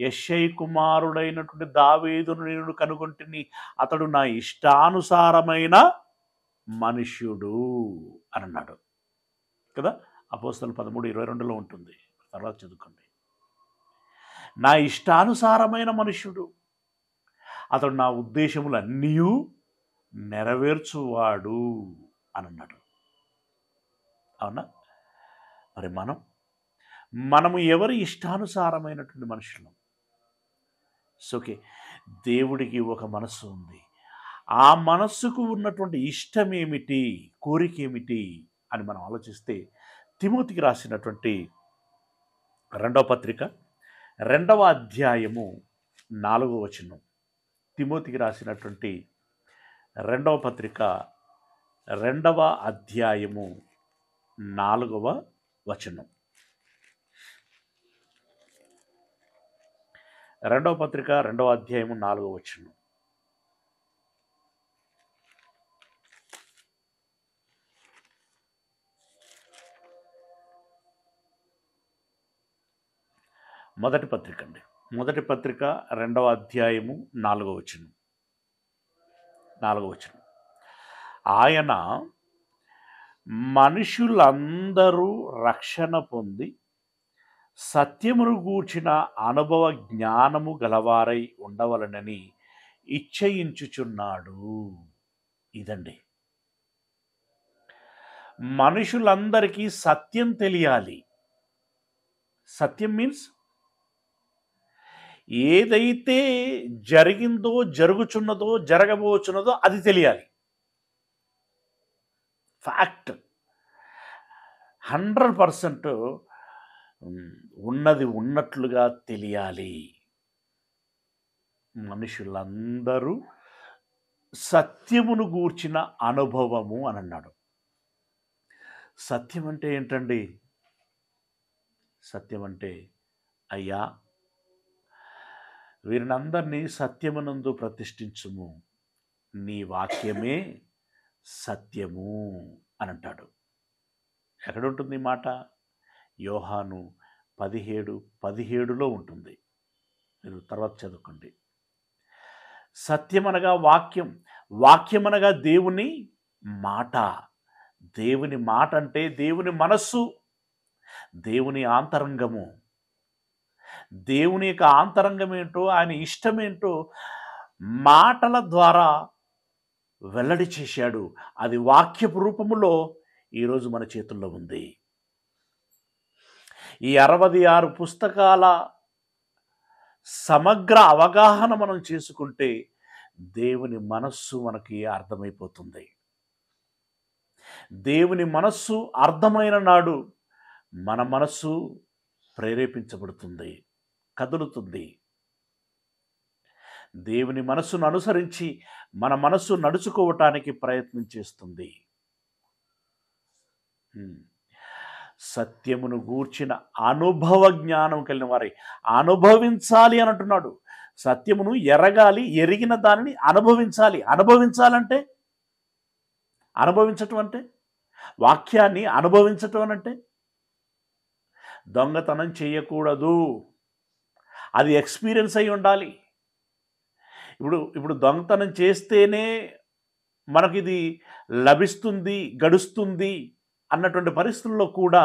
యెషై కుమారుడైనటువంటి దావీదును నేను కనుగొంటిని, అతడు నా ఇష్టానుసారమైన మనుష్యుడు అని అన్నాడు కదా. అపోస్తలులు 13:22లో ఉంటుంది, తర్వాత చదువుకోండి. నా ఇష్టానుసారమైన మనుష్యుడు, అతడు నా ఉద్దేశములన్నీ నెరవేర్చువాడు అని అన్నాడు. అవునా? మరి మనము ఎవరి ఇష్టానుసారమైనటువంటి మనుషులం? ఓకే, దేవుడికి ఒక మనస్సు ఉంది. ఆ మనస్సుకు ఉన్నటువంటి ఇష్టం ఏమిటి, కోరిక ఏమిటి అని మనం ఆలోచిస్తే తిమోతికి రాసినటువంటి 2వ పత్రిక 2వ అధ్యాయము 4వ వచనం. తిమోతికి రాసినటువంటి 2వ పత్రిక 2వ అధ్యాయము 4వ వచనం. 2వ పత్రిక 2వ అధ్యాయము 4వ వచనం. మొదటి పత్రిక 2వ అధ్యాయము 4వ వచనం. ఆయన మనుషులందరూ రక్షణ పొంది సత్యమును గూర్చిన అనుభవ జ్ఞానము గలవారై ఉండవలనని ఇచ్చయించుచున్నాడు. ఇదండి, మనుషులందరికీ సత్యం తెలియాలి. సత్యం మీన్స్ ఏదైతే జరిగిందో, జరుగుచున్నదో, జరగబోచున్నదో అది తెలియాలి. ఫ్యాక్ట్ 100% ఉన్నది ఉన్నట్లుగా తెలియాలి. మనుషులందరూ సత్యమును గూర్చిన అనుభవము అని అన్నాడు. సత్యం అంటే ఏంటండి? సత్యం అంటే, అయ్యా వీరినందరినీ సత్యమునందు ప్రతిష్ఠించుము, నీ వాక్యమే సత్యము అని అంటాడు. ఎక్కడుంటుంది ఈ మాట? యోహాను 17:17లో ఉంటుంది. మీరు తర్వాత చదువుకోండి. సత్యమనగా వాక్యం, వాక్యమనగా దేవుని మాట. దేవుని మాట అంటే దేవుని మనస్సు, దేవుని ఆంతరంగము. దేవుని యొక్క ఆంతరంగం ఏంటో, ఆయన ఇష్టమేంటో మాటల ద్వారా వెల్లడి చేశాడు. అది వాక్యపు రూపములో ఈరోజు మన చేతుల్లో ఉంది. ఈ 66 పుస్తకాల సమగ్ర అవగాహన మనం చేసుకుంటే దేవుని మనస్సు మనకి అర్థమైపోతుంది. దేవుని మనస్సు అర్థమైన నాడు మన మనస్సు ప్రేరేపించబడుతుంది, కదులుతుంది. దేవుని మనస్సును అనుసరించి మన మనస్సు నడుచుకోవటానికి ప్రయత్నం చేస్తుంది. సత్యమును గూర్చిన అనుభవ జ్ఞానం కలిగిన వారే అనుభవించాలి అని అంటున్నాడు. సత్యమును ఎరగాలి, ఎరిగిన దానిని అనుభవించాలి. అనుభవించాలంటే, అనుభవించటం అంటే, వాక్యాన్ని అనుభవించటం అంటే దొంగతనం చేయకూడదు, అది ఎక్స్పీరియన్స్ అయి ఉండాలి. ఇప్పుడు దొంగతనం చేస్తేనే మనకిది లభిస్తుంది, గడుస్తుంది అన్నటువంటి పరిస్థితుల్లో కూడా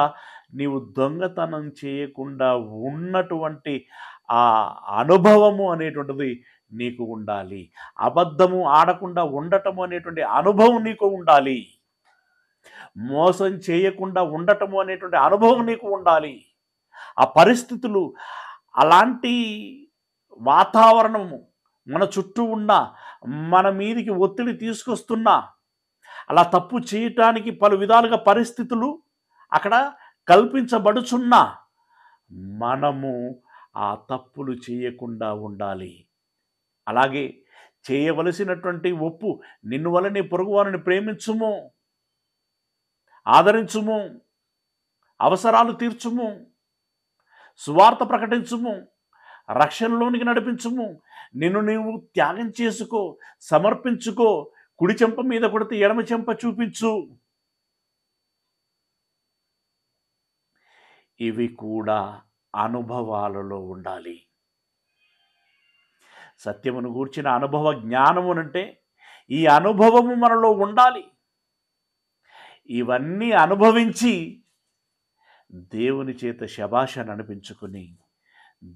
నీవు దొంగతనం చేయకుండా ఉన్నటువంటి ఆ అనుభవము అనేటువంటిది నీకు ఉండాలి. అబద్ధము ఆడకుండా ఉండటము అనేటువంటి అనుభవం నీకు ఉండాలి. మోసం చేయకుండా ఉండటము అనేటువంటి అనుభవం నీకు ఉండాలి. ఆ పరిస్థితులు, అలాంటి వాతావరణము మన చుట్టూ ఉన్న, మన మీదికి ఒత్తిడి తీసుకొస్తున్నా, అలా తప్పు చేయటానికి పలు విధాలుగా పరిస్థితులు అక్కడ కల్పించబడుచున్నా మనము ఆ తప్పులు చేయకుండా ఉండాలి. అలాగే చేయవలసినటువంటి ఒప్పు, నిన్ను వలనే పొరుగువారిని ప్రేమించుము, ఆదరించుము, అవసరాలు తీర్చుము, సువార్త ప్రకటించుము, రక్షణలోనికి నడిపించుము, నిన్ను నీవు త్యాగం చేసుకో, సమర్పించుకో, కుడి చెంప మీద కొడితే ఎడమ చెంప చూపించు. ఇవి కూడా అనుభవాలలో ఉండాలి. సత్యమును గూర్చిన అనుభవ జ్ఞానమునంటే ఈ అనుభవము మనలో ఉండాలి. ఇవన్నీ అనుభవించి దేవుని చేత శభాషను అనిపించుకుని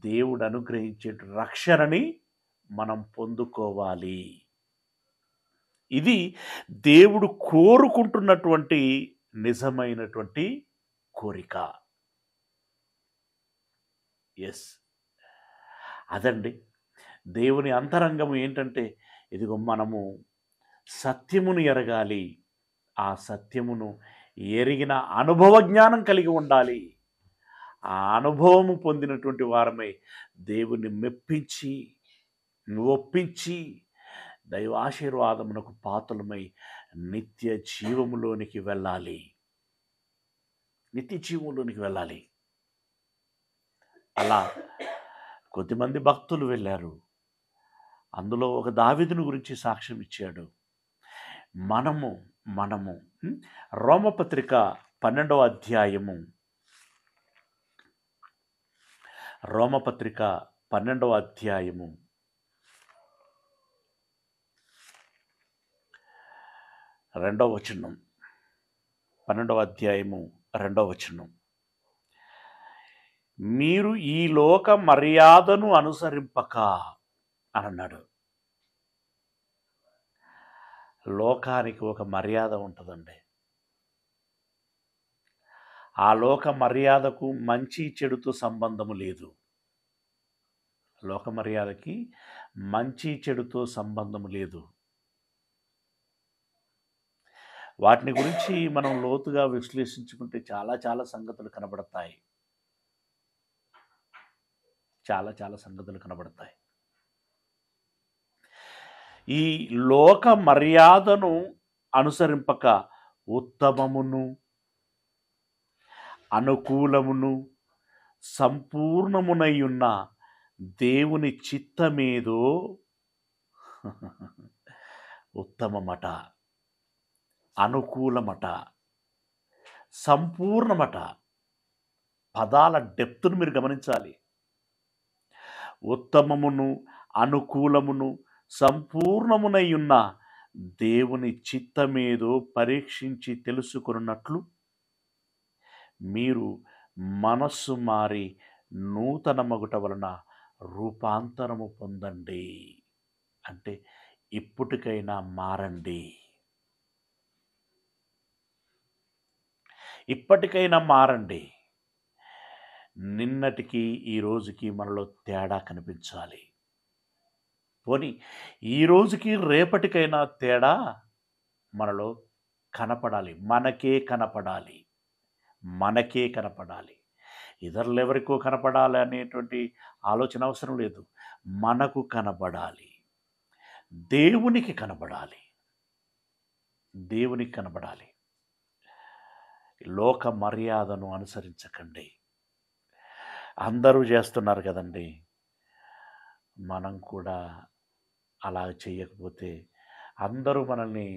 దేవుడు అనుగ్రహించే రక్షణని మనం పొందుకోవాలి. ఇది దేవుడు కోరుకుంటున్నటువంటి నిజమైనటువంటి కోరిక. ఎస్, అదండి దేవుని అంతరంగం ఏంటంటే, ఇదిగో మనము సత్యమును ఎరగాలి, ఆ సత్యమును ఎరిగిన అనుభవ జ్ఞానం కలిగి ఉండాలి. ఆ అనుభవము పొందినటువంటి వారమై దేవుని మెప్పించి, ఒప్పించి, దైవాశీర్వాదమునకు పాత్రలమై నిత్య జీవములోనికి వెళ్ళాలి. నిత్య జీవంలోనికి వెళ్ళాలి. అలా కొద్దిమంది భక్తులు వెళ్ళారు. అందులో ఒక దావీదును గురించి సాక్ష్యం ఇచ్చాడు. మనము రోమపత్రిక 12వ అధ్యాయము, రోమపత్రిక 12వ అధ్యాయము 2వ వచనం, 12వ అధ్యాయము 2వ వచనం, మీరు ఈ లోక మర్యాదను అనుసరింపక అని అన్నాడు. లోకానికి ఒక మర్యాద ఉంటుందండి. ఆ లోక మర్యాదకు మంచి చెడుతో సంబంధము లేదు. లోక మర్యాదకి మంచి చెడుతో సంబంధం లేదు. వాటిని గురించి మనం లోతుగా విశ్లేషించుకుంటే చాలా చాలా సంగతులు కనబడతాయి. చాలా చాలా సంగతులు కనబడతాయి. ఈ లోక మర్యాదను అనుసరింపక ఉత్తమమును, అనుకూలమును, సంపూర్ణమునై ఉన్న దేవుని చిత్తమేదో ఉత్తమమట, అనుకూలమట, సంపూర్ణమట. పదాల డెప్త్ను మీరు గమనించాలి. ఉత్తమమును, అనుకూలమును, సంపూర్ణమునై ఉన్న దేవుని చిత్తమేదో పరీక్షించి తెలుసుకొనున్నట్లు మీరు మనస్సు మారి నూతన మగుట వలన రూపాంతరము పొందండి. అంటే ఇప్పటికైనా మారండి. ఇప్పటికైనా మారండి. నిన్నటికి ఈ రోజుకి మనలో తేడా కనిపించాలి. పోనీ ఈ రోజుకి రేపటికైనా తేడా మనలో కనపడాలి. మనకే కనపడాలి. మనకే కనపడాలి. ఇతరులెవరికో కనపడాలి అనేటువంటి ఆలోచన అవసరం లేదు. మనకు కనపడాలి. దేవునికి కనపడాలి. దేవునికి కనపడాలి. లోక మర్యాదను అనుసరించకండి. అందరూ చేస్తున్నారు కదండి, మనం కూడా అలా చేయకపోతే అందరూ మనల్ని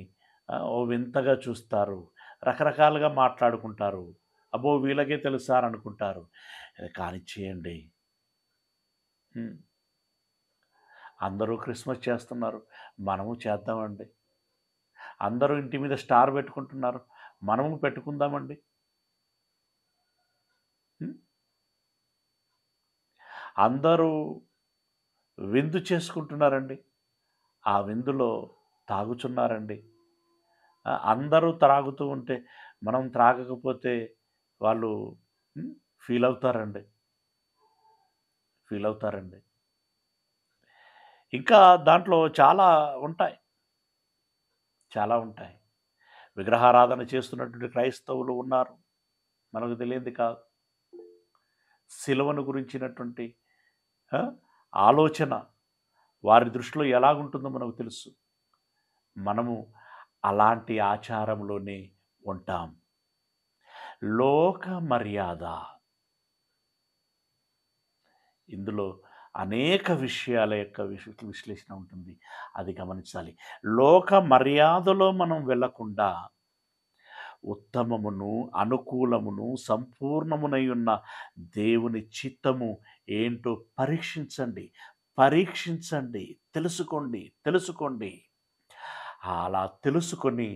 ఓ వింతగా చూస్తారు, రకరకాలుగా మాట్లాడుకుంటారు. అబ్బో వీళ్ళకే తెలుసా అని అనుకుంటారు. కానీ చేయండి. అందరూ క్రిస్మస్ చేస్తున్నారు, మనము చేద్దామండి. అందరూ ఇంటి మీద స్టార్ పెట్టుకుంటున్నారు, మనము పెట్టుకుందామండి. అందరూ విందు చేసుకుంటున్నారండి, ఆ విందులో తాగుచున్నారండి. అందరూ త్రాగుతూ ఉంటే మనం త్రాగకపోతే వాళ్ళు ఫీల్ అవుతారండి. ఇంకా దాంట్లో చాలా ఉంటాయి. విగ్రహారాధన చేస్తున్నటువంటి క్రైస్తవులు ఉన్నారు, మనకు తెలియంది కాదు. సిలువను గురించినటువంటి ఆలోచన వారి దృష్టిలో ఎలాగుంటుందో మనకు తెలుసు. మనము అలాంటి ఆచారంలోనే ఉంటాం. లోక మర్యాద, ఇందులో అనేక విషయాల యొక్క విశ్లేషణ ఉంటుంది, అది గమనించాలి. లోక మర్యాదలో మనం వెళ్ళకుండా ఉత్తమమును, అనుకూలమును, సంపూర్ణమునై ఉన్న దేవుని చిత్తము ఏంటో పరీక్షించండి, తెలుసుకోండి. అలా తెలుసుకొని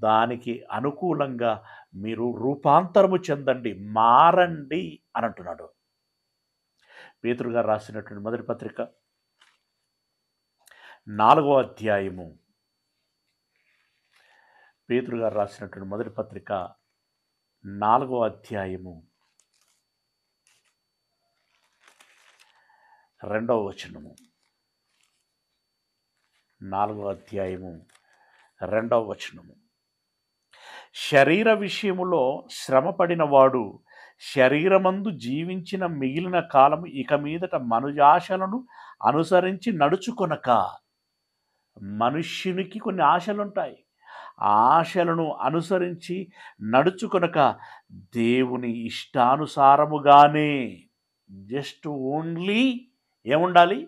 దానికి అనుకూలంగా మీరు రూపాంతరము చెందండి, మారండి అని అంటున్నాడు. పేతురు గారు రాసినటువంటి మొదటి పత్రిక 4వ అధ్యాయము, పేతురు గారు రాసినటువంటి మొదటి పత్రిక 4వ అధ్యాయము 2వ వచనము. 4వ అధ్యాయము 2వ వచనము. శరీర విషయములో శ్రమపడిన వాడు శరీరమందు జీవించిన మిగిలిన కాలము ఇక మీదట మనుజాశలను అనుసరించి నడుచుకొనక. మనుష్యునికి కొన్ని ఆశలుంటాయి, ఆశలను అనుసరించి నడుచుకొనక దేవుని ఇష్టానుసారముగానే, జస్ట్ ఓన్లీ ఏముండాలి,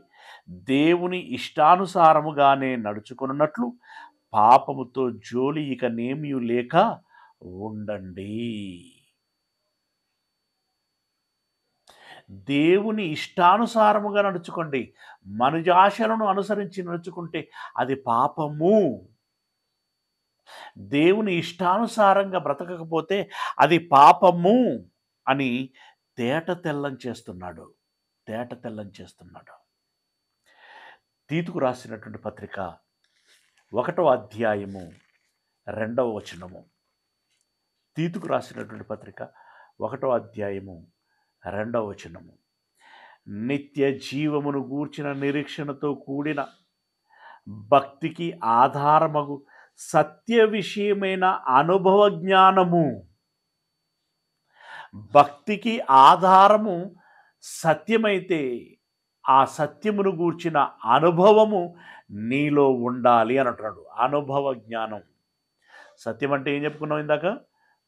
దేవుని ఇష్టానుసారముగానే నడుచుకున్నట్లు పాపముతో జోలి ఇక నేమీ లేక ఉండండి. దేవుని ఇష్టానుసారముగా నడుచుకోండి. మనుజాశలను అనుసరించి నడుచుకుంటే అది పాపము. దేవుని ఇష్టానుసారంగా బ్రతకకపోతే అది పాపము అని తేట తెల్లం చేస్తున్నాడు. తీతుకు రాసినటువంటి పత్రిక 1వ అధ్యాయము 2వ వచనము. తీతుకు రాసినటువంటి పత్రిక 1వ అధ్యాయము 2వ వచనము. నిత్య జీవమును గూర్చిన నిరీక్షణతో కూడిన భక్తికి ఆధారమగు సత్య విషయమైన అనుభవ జ్ఞానము. భక్తికి ఆధారము సత్యమైతే ఆ సత్యమును గూర్చిన అనుభవము నీలో ఉండాలి అని అంటున్నాడు. అనుభవ జ్ఞానం. సత్యం అంటే ఏం చెప్పుకున్నాం ఇందాక?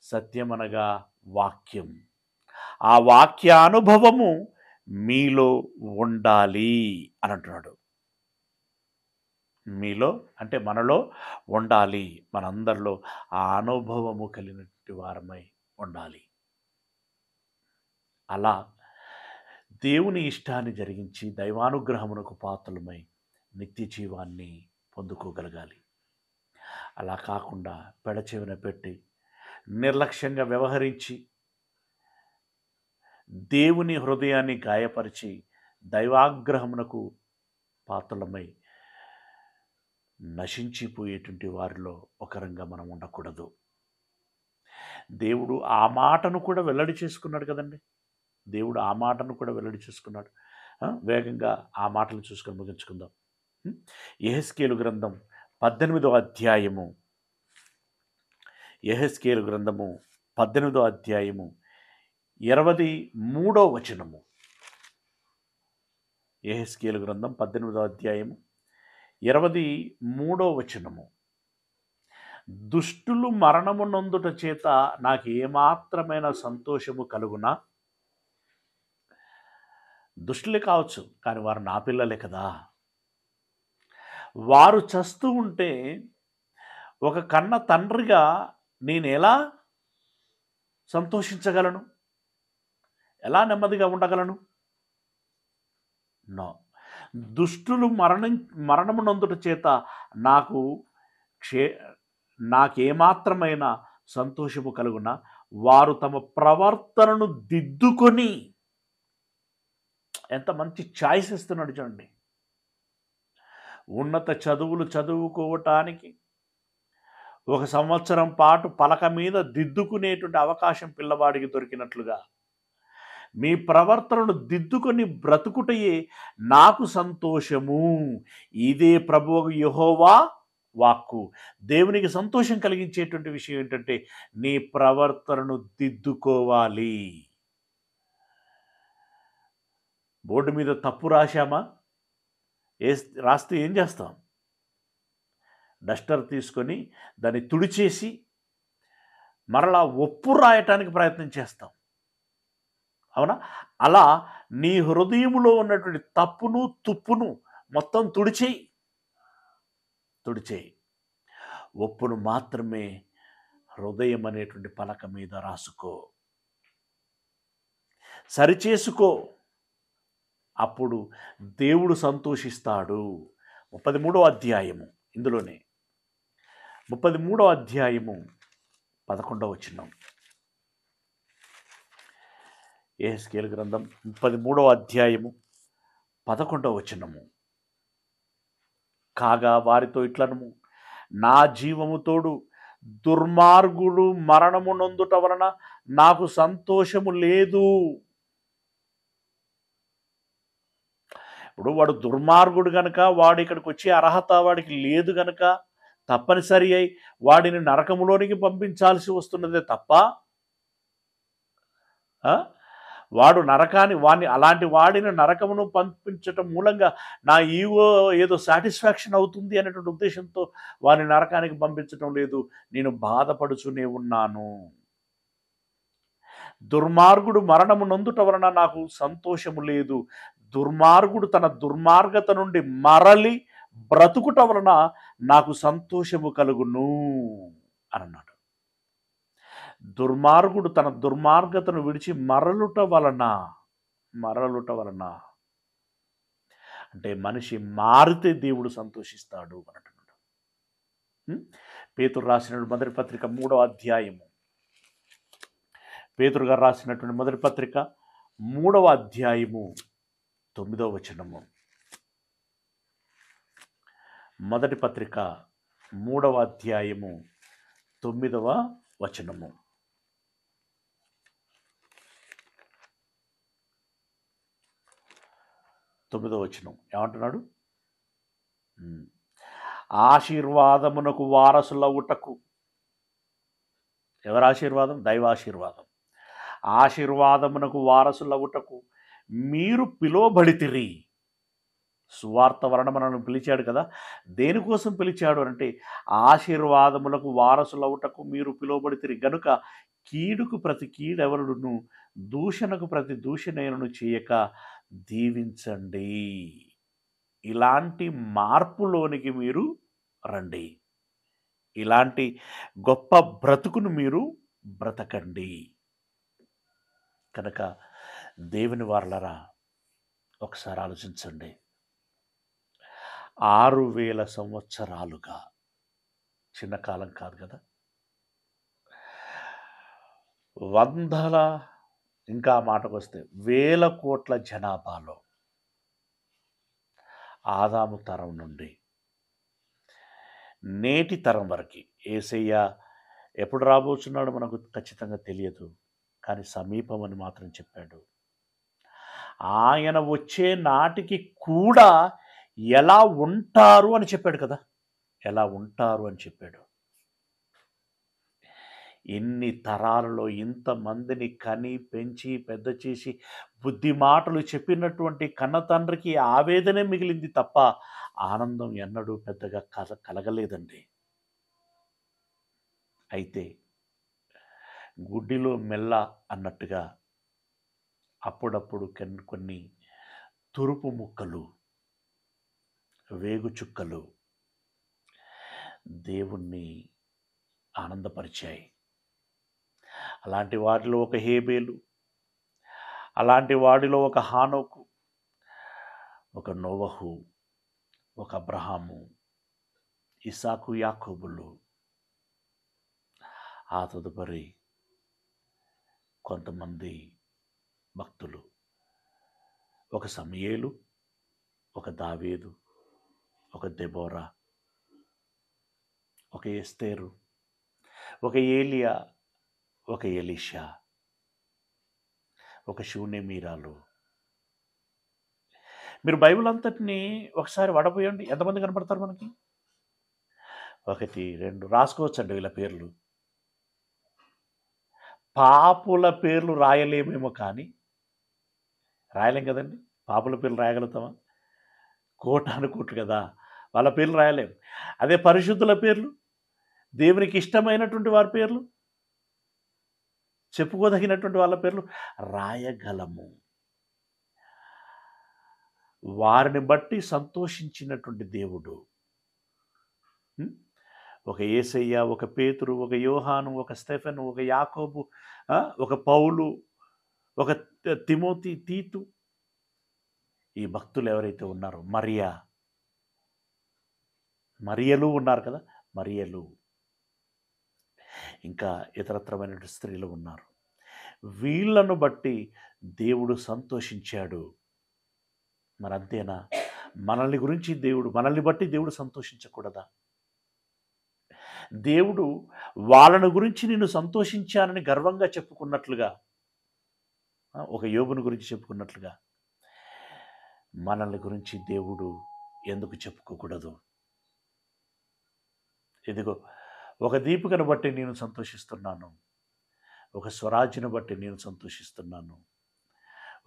సత్యం అనగా వాక్యం. ఆ వాక్య అనుభవము మీలో ఉండాలి అని అంటున్నాడు. మీలో అంటే మనలో ఉండాలి. మనందరిలో ఆ అనుభవము కలిగినటువంటి వారమై ఉండాలి. అలా దేవుని ఇష్టాన్ని జరిగించి దైవానుగ్రహమునకు పాత్రలమై నిత్య జీవాన్ని పొందుకోగలగాలి. అలా కాకుండా పెడచెవిన పెట్టి నిర్లక్ష్యంగా వ్యవహరించి దేవుని హృదయాన్ని గాయపరిచి దైవాగ్రహమునకు పాత్రలమై నశించిపోయేటువంటి వారిలో ఒకరంగా మనం ఉండకూడదు. దేవుడు ఆ మాటను కూడా వెల్లడి చేసుకున్నాడు కదండి. దేవుడు ఆ మాటను కూడా వెల్లడి చేసుకున్నాడు. వేగంగా ఆ మాటలు చూసుకొని ముగించుకుందాం. యెహెజ్కేలు గ్రంథం 18వ అధ్యాయము. యెహెజ్కేలు గ్రంథము 18వ అధ్యాయము 23వ వచనము. యెహెజ్కేలు గ్రంథం 18వ అధ్యాయము 23వ వచనము. దుష్టులు మరణము నొందుట చేత నాకు ఏమాత్రమైన సంతోషము కలుగునా? దుష్టులే కావచ్చు, కానీ వారు నా పిల్లలే కదా. వారు చస్తూ ఉంటే ఒక కన్న తండ్రిగా నేను ఎలా సంతోషించగలను? ఎలా నెమ్మదిగా ఉండగలను? నో. దుష్టులు మరణము నొందుట చేత నాకేమాత్రమైన సంతోషము కలుగునా? వారు తమ ప్రవర్తనను దిద్దుకొని. ఎంత మంచి చాయిస్ ఇస్తున్నాడు చూడండి. ఉన్నత చదువులు చదువుకోవటానికి 1 సంవత్సరం పాటు పలక మీద దిద్దుకునేటువంటి అవకాశం పిల్లవాడికి దొరికినట్లుగా మీ ప్రవర్తనను దిద్దుకొని బ్రతుకుటయే నాకు సంతోషము. ఇదే ప్రభువు యెహోవా వాక్కు. దేవునికి సంతోషం కలిగించేటువంటి విషయం ఏంటంటే నీ ప్రవర్తనను దిద్దుకోవాలి. బోర్డు మీద తప్పు రాశామా? రాస్తే ఏం చేస్తాం? డస్టర్ తీసుకొని దాన్ని తుడిచేసి మరలా ఒప్పు రాయటానికి ప్రయత్నం చేస్తాం. అవునా? అలా నీ హృదయములో ఉన్నటువంటి తప్పును తుప్పును మొత్తం తుడిచేయి. ఒప్పును మాత్రమే హృదయం అనేటువంటి పలక మీద రాసుకో, సరిచేసుకో. అప్పుడు దేవుడు సంతోషిస్తాడు. 33వ అధ్యాయము, ఇందులోనే 33వ అధ్యాయము 11వ వచనం. యెహెజ్కేలు గ్రంథం 33వ అధ్యాయము 11వ వచనము. కాగా వారితో ఇట్లనము, నా జీవము తోడు దుర్మార్గుడు మరణము నొందుట వలన నాకు సంతోషము లేదు. ఇప్పుడు వాడు దుర్మార్గుడు గనక, వాడు ఇక్కడికి వచ్చే అర్హత వాడికి లేదు గనక తప్పనిసరి అయి వాడిని నరకములోనికి పంపించాల్సి వస్తున్నదే తప్ప అలాంటి వాడిని నరకమును పంపించటం మూలంగా నా ఈగో ఏదో సాటిస్ఫాక్షన్ అవుతుంది అనేటువంటి ఉద్దేశంతో వాడిని నరకానికి పంపించటం లేదు. నేను బాధపడుతూనే ఉన్నాను. దుర్మార్గుడు మరణము నొందుట వలన నాకు సంతోషము లేదు. దుర్మార్గుడు తన దుర్మార్గత నుండి మరలి బ్రతుకుట వలన నాకు సంతోషము కలుగును అన్నాడు. దుర్మార్గుడు తన దుర్మార్గతను విడిచి మరలుట వలన అంటే మనిషి మారితే దేవుడు సంతోషిస్తాడు అని అంటున్నాడు. పేతురు రాసిన మొదటి పత్రిక 3వ అధ్యాయము. పేతురు గారు రాసినటువంటి మొదటి పత్రిక 3వ అధ్యాయము 9వ వచనము. మొదటి పత్రిక 3వ అధ్యాయము 9వ వచనము. 9వ వచనం ఏమంటున్నాడు? ఆశీర్వాదమునకు వారసులవుటకు. ఎవరి ఆశీర్వాదం? దైవాశీర్వాదం. ఆశీర్వాదమునకు వారసులవుటకు మీరు పిలువబడితిరి. సువార్త వలన మనల్ని పిలిచాడు కదా. దేనికోసం పిలిచాడు అంటే ఆశీర్వాదములకు వారసులవుటకు మీరు పిలువబడితిరి గనుక కీడుకు ప్రతి కీడెవరును, దూషణకు ప్రతి దూషణను చేయక దీవించండి. ఇలాంటి మార్పులోనికి మీరు రండి. ఇలాంటి గొప్ప బ్రతుకును మీరు బ్రతకండి. కనుక దేవుని వారలరా, ఒకసారి ఆలోచించండి. 6000 సంవత్సరాలుగా, చిన్న కాలం కాదు కదా, వందల, ఇంకా మాటకు వస్తే 1000 కోట్ల జనాభాలో ఆదాము తరం నుండి నేటి తరం వరకు యేసయ్య ఎప్పుడు రాబోతున్నాడో మనకు ఖచ్చితంగా తెలియదు, కానీ సమీపం అని మాత్రం చెప్పాడు. ఆయన వచ్చే నాటికి కూడా ఎలా ఉంటారు అని చెప్పాడు కదా. ఎలా ఉంటారు అని చెప్పాడు. ఎన్ని తరాలలో ఇంతమందిని కని పెంచి పెద్ద చేసి బుద్ధి మాటలు చెప్పినటువంటి కన్న తండ్రికి ఆవేదనే మిగిలింది తప్ప ఆనందం ఎన్నడూ పెద్దగా కలగలేదండి. అయితే గుడ్డిలో మెల్ల అన్నట్టుగా అప్పుడప్పుడు కొన్ని తురుపు ముక్కలు, వేగు చుక్కలు దేవుణ్ణి ఆనందపరిచాయి. అలాంటి వాటిలో ఒక హేబేలు, అలాంటి వాడిలో ఒక హానోకు, ఒక నోవహు, ఒక అబ్రహాము, ఇసాకు, యాకోబులు, ఆ తదుపరి కొంతమంది భక్తులు, ఒక సమూయేలు, ఒక దావీదు, ఒక దెబోరా, ఒక ఎస్తేరు, ఒక ఏలియా, ఒక ఎలీషా, ఒక షూనేమీరాలు. మీరు బైబిల్ అంతటిని ఒకసారి వడపోయండి, ఎంతమంది కనపడతారు మనకి? 1, 2 రాసుకోవచ్చండి వీళ్ళ పేర్లు. పాపుల పేర్లు రాయలేమేమో, కానీ రాయలేం కదండి. పాపుల పేర్లు రాయగలుగుతామా? కోటాను కోట్లు కదా, వాళ్ళ పేర్లు రాయలేం. అదే పరిశుద్ధుల పేర్లు, దేవునికి ఇష్టమైనటువంటి వారి పేర్లు, చెప్పుకోదగినటువంటి వాళ్ళ పేర్లు రాయగలము. వారిని బట్టి సంతోషించినటువంటి దేవుడు, ఒక యేసయ్య, ఒక పేతురు, ఒక యోహాను, ఒక స్టెఫెను, ఒక యాకోబు, ఒక పౌలు, ఒక తిమోతి, తీతు, ఈ భక్తులు ఎవరైతే ఉన్నారో, మరియలు ఉన్నారు కదా, మరియలు, ఇంకా ఇతరత్రమైన స్త్రీలు ఉన్నారు. వీళ్ళను బట్టి దేవుడు సంతోషించాడు. మరి అంతేనా? మనల్ని గురించి దేవుడు, మనల్ని బట్టి దేవుడు సంతోషించకూడదా? దేవుడు వాళ్ళను గురించి నేను సంతోషించానని గర్వంగా చెప్పుకున్నట్లుగా, ఒక యోబుని గురించి చెప్పుకున్నట్లుగా, మనల్ని గురించి దేవుడు ఎందుకు చెప్పుకోకూడదు? ఇదిగో, ఒక దీపికను బట్టి నేను సంతోషిస్తున్నాను, ఒక స్వరాజ్యను బట్టి నేను సంతోషిస్తున్నాను,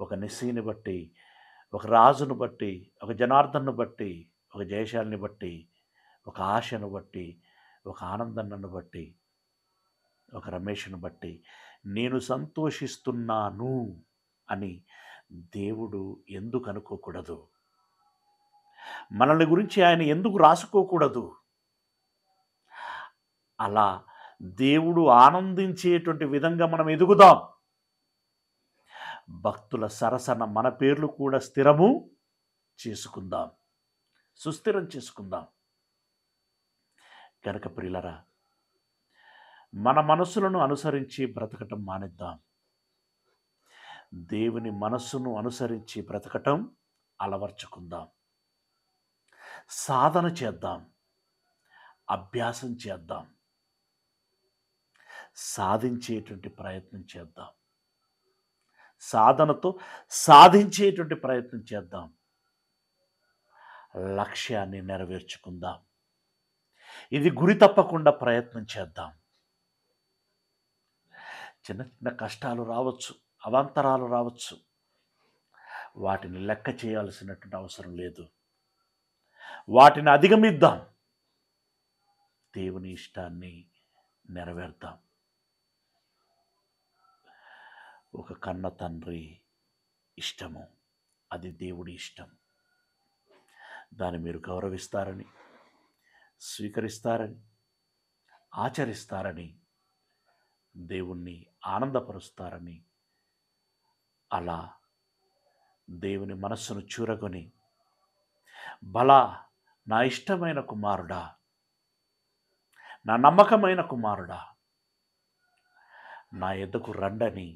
ఒక నిస్సీని బట్టి, ఒక రాజును బట్టి, ఒక జనార్దన్ను బట్టి, ఒక జయశాలిని బట్టి, ఒక ఆశను బట్టి, ఒక ఆనందన్నను బట్టి, ఒక రమేష్ను బట్టి నేను సంతోషిస్తున్నాను అని దేవుడు ఎందుకు అనుకోకూడదు? మనల్ని గురించి ఆయన ఎందుకు రాసుకోకూడదు? అలా దేవుడు ఆనందించేటువంటి విధంగా మనం ఎదుగుదాం. భక్తుల సరసన మన పేర్లు కూడా స్థిరము చేసుకుందాం, సుస్థిరం చేసుకుందాం. కనుక ప్రియులరా, మన మనస్సులను అనుసరించి బ్రతకటం మానేద్దాం. దేవుని మనస్సును అనుసరించి బ్రతకటం అలవర్చుకుందాం. సాధన చేద్దాం, అభ్యాసం చేద్దాం, సాధించేటువంటి ప్రయత్నం చేద్దాం. సాధనతో సాధించేటువంటి ప్రయత్నం చేద్దాం. లక్ష్యాన్ని నెరవేర్చుకుందాం. ఇది గురి తప్పకుండా ప్రయత్నం చేద్దాం. చిన్న చిన్న కష్టాలు రావచ్చు, అవాంతరాలు రావచ్చు, వాటిని లెక్క చేయాల్సినటువంటి అవసరం లేదు. వాటిని అధిగమిద్దాం. దేవుని ఇష్టాన్ని నెరవేర్దాం. ఒక కన్న తండ్రి ఇష్టము, అది దేవుడి ఇష్టం. దాన్ని మీరు గౌరవిస్తారని, స్వీకరిస్తారని, ఆచరిస్తారని, దేవుణ్ణి ఆనందపరుస్తారని, అలా దేవుని మనస్సును చూరగొని, బలా నా ఇష్టమైన కుమారుడా, నా నమ్మకమైన కుమారుడా, నా ఎద్దకు రండని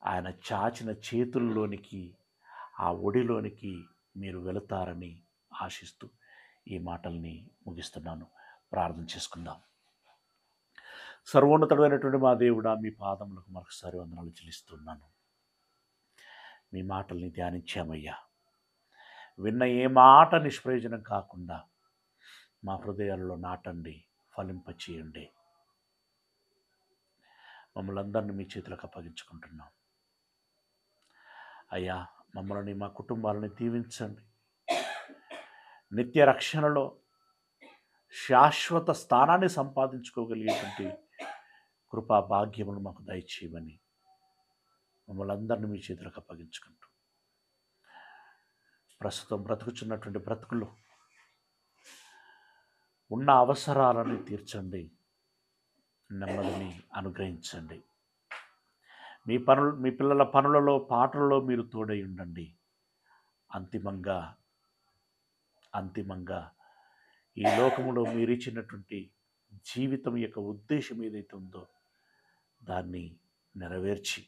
ఆయన చాచిన చేతుల్లోనికి, ఆ ఒడిలోనికి మీరు వెళతారని ఆశిస్తూ ఈ మాటల్ని ముగిస్తున్నాను. ప్రార్థన చేసుకుందాం. సర్వోన్నతుడైనటువంటి మా దేవుడా, మీ పాదములకు మరొకసారి వందనాలు చెల్లిస్తున్నాను. మీ మాటల్ని ధ్యానించామయ్యా. విన్న ఏ మాట నిష్ప్రయోజనం కాకుండా మా హృదయాల్లో నాటండి, ఫలింపచేయండి. మమ్మల్ని అందరినీ మీ చేతులకు అప్పగించుకుంటున్నాం అయ్యా. మమ్మల్ని, మా కుటుంబాలని దీవించండి. నిత్య రక్షణలో శాశ్వత స్థానాన్ని సంపాదించుకోగలిగేటువంటి కృపా భాగ్యమును మాకు దయచేయమని మమ్మల్ని అందరినీ మీ చేతులకు అప్పగించుకుంటూ, ప్రస్తుతం బ్రతుకుచున్నటువంటి బ్రతుకులు ఉన్న అవసరాలను తీర్చండి, నెమ్మదిని అనుగ్రహించండి. మీ పిల్లల పనులలో, పాటలలో మీరు తోడై ఉండండి. అంతిమంగా ఈ లోకములో మీరు ఇచ్చినటువంటి జీవితం యొక్క ఉద్దేశం ఏదైతే ఉందో దాన్ని నెరవేర్చి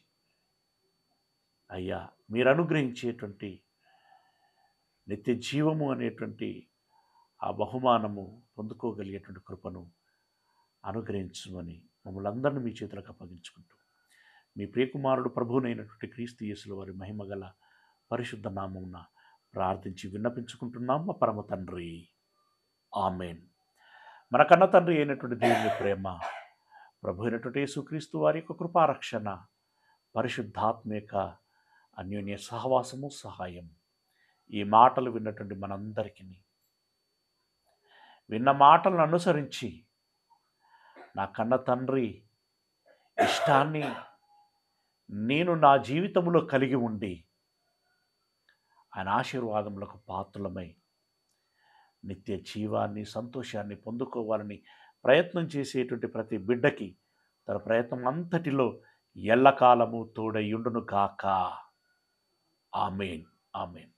అయ్యా, మీరు అనుగ్రహించేటువంటి నిత్య జీవము అనేటువంటి ఆ బహుమానము పొందుకోగలిగేటువంటి కృపను అనుగ్రహించమని మమ్మల్ని అందరినీ మీ చేతులకు అప్పగించుకుంటూ, మీ ప్రియకుమారుడు ప్రభువునైనటువంటి క్రీస్తు యేసుల వారి మహిమగల పరిశుద్ధ నామమున ప్రార్థించి విన్నపించుకుంటున్నాం మా పరమ తండ్రి. ఆమెన్. మన కన్న తండ్రి అయినటువంటి దేవుని ప్రేమ, ప్రభు అయినటువంటి యేసుక్రీస్తు వారి యొక్క కృపారక్షణ, పరిశుద్ధాత్మ యొక్క అన్యోన్య సహవాసము, సహాయం ఈ మాటలు విన్నటువంటి మనందరికీ, విన్న మాటలను అనుసరించి నా కన్న తండ్రి ఇష్టాన్ని నేను నా జీవితంలో కలిగి ఉండి ఆయన ఆశీర్వాదములకు పాత్రలమై నిత్య జీవాన్ని, సంతోషాన్ని పొందుకోవాలని ప్రయత్నం చేసేటువంటి ప్రతి బిడ్డకి తన ప్రయత్నం అంతటిలో ఎల్లకాలము తోడై ఉండును గాక. ఆమెన్. ఆమెన్.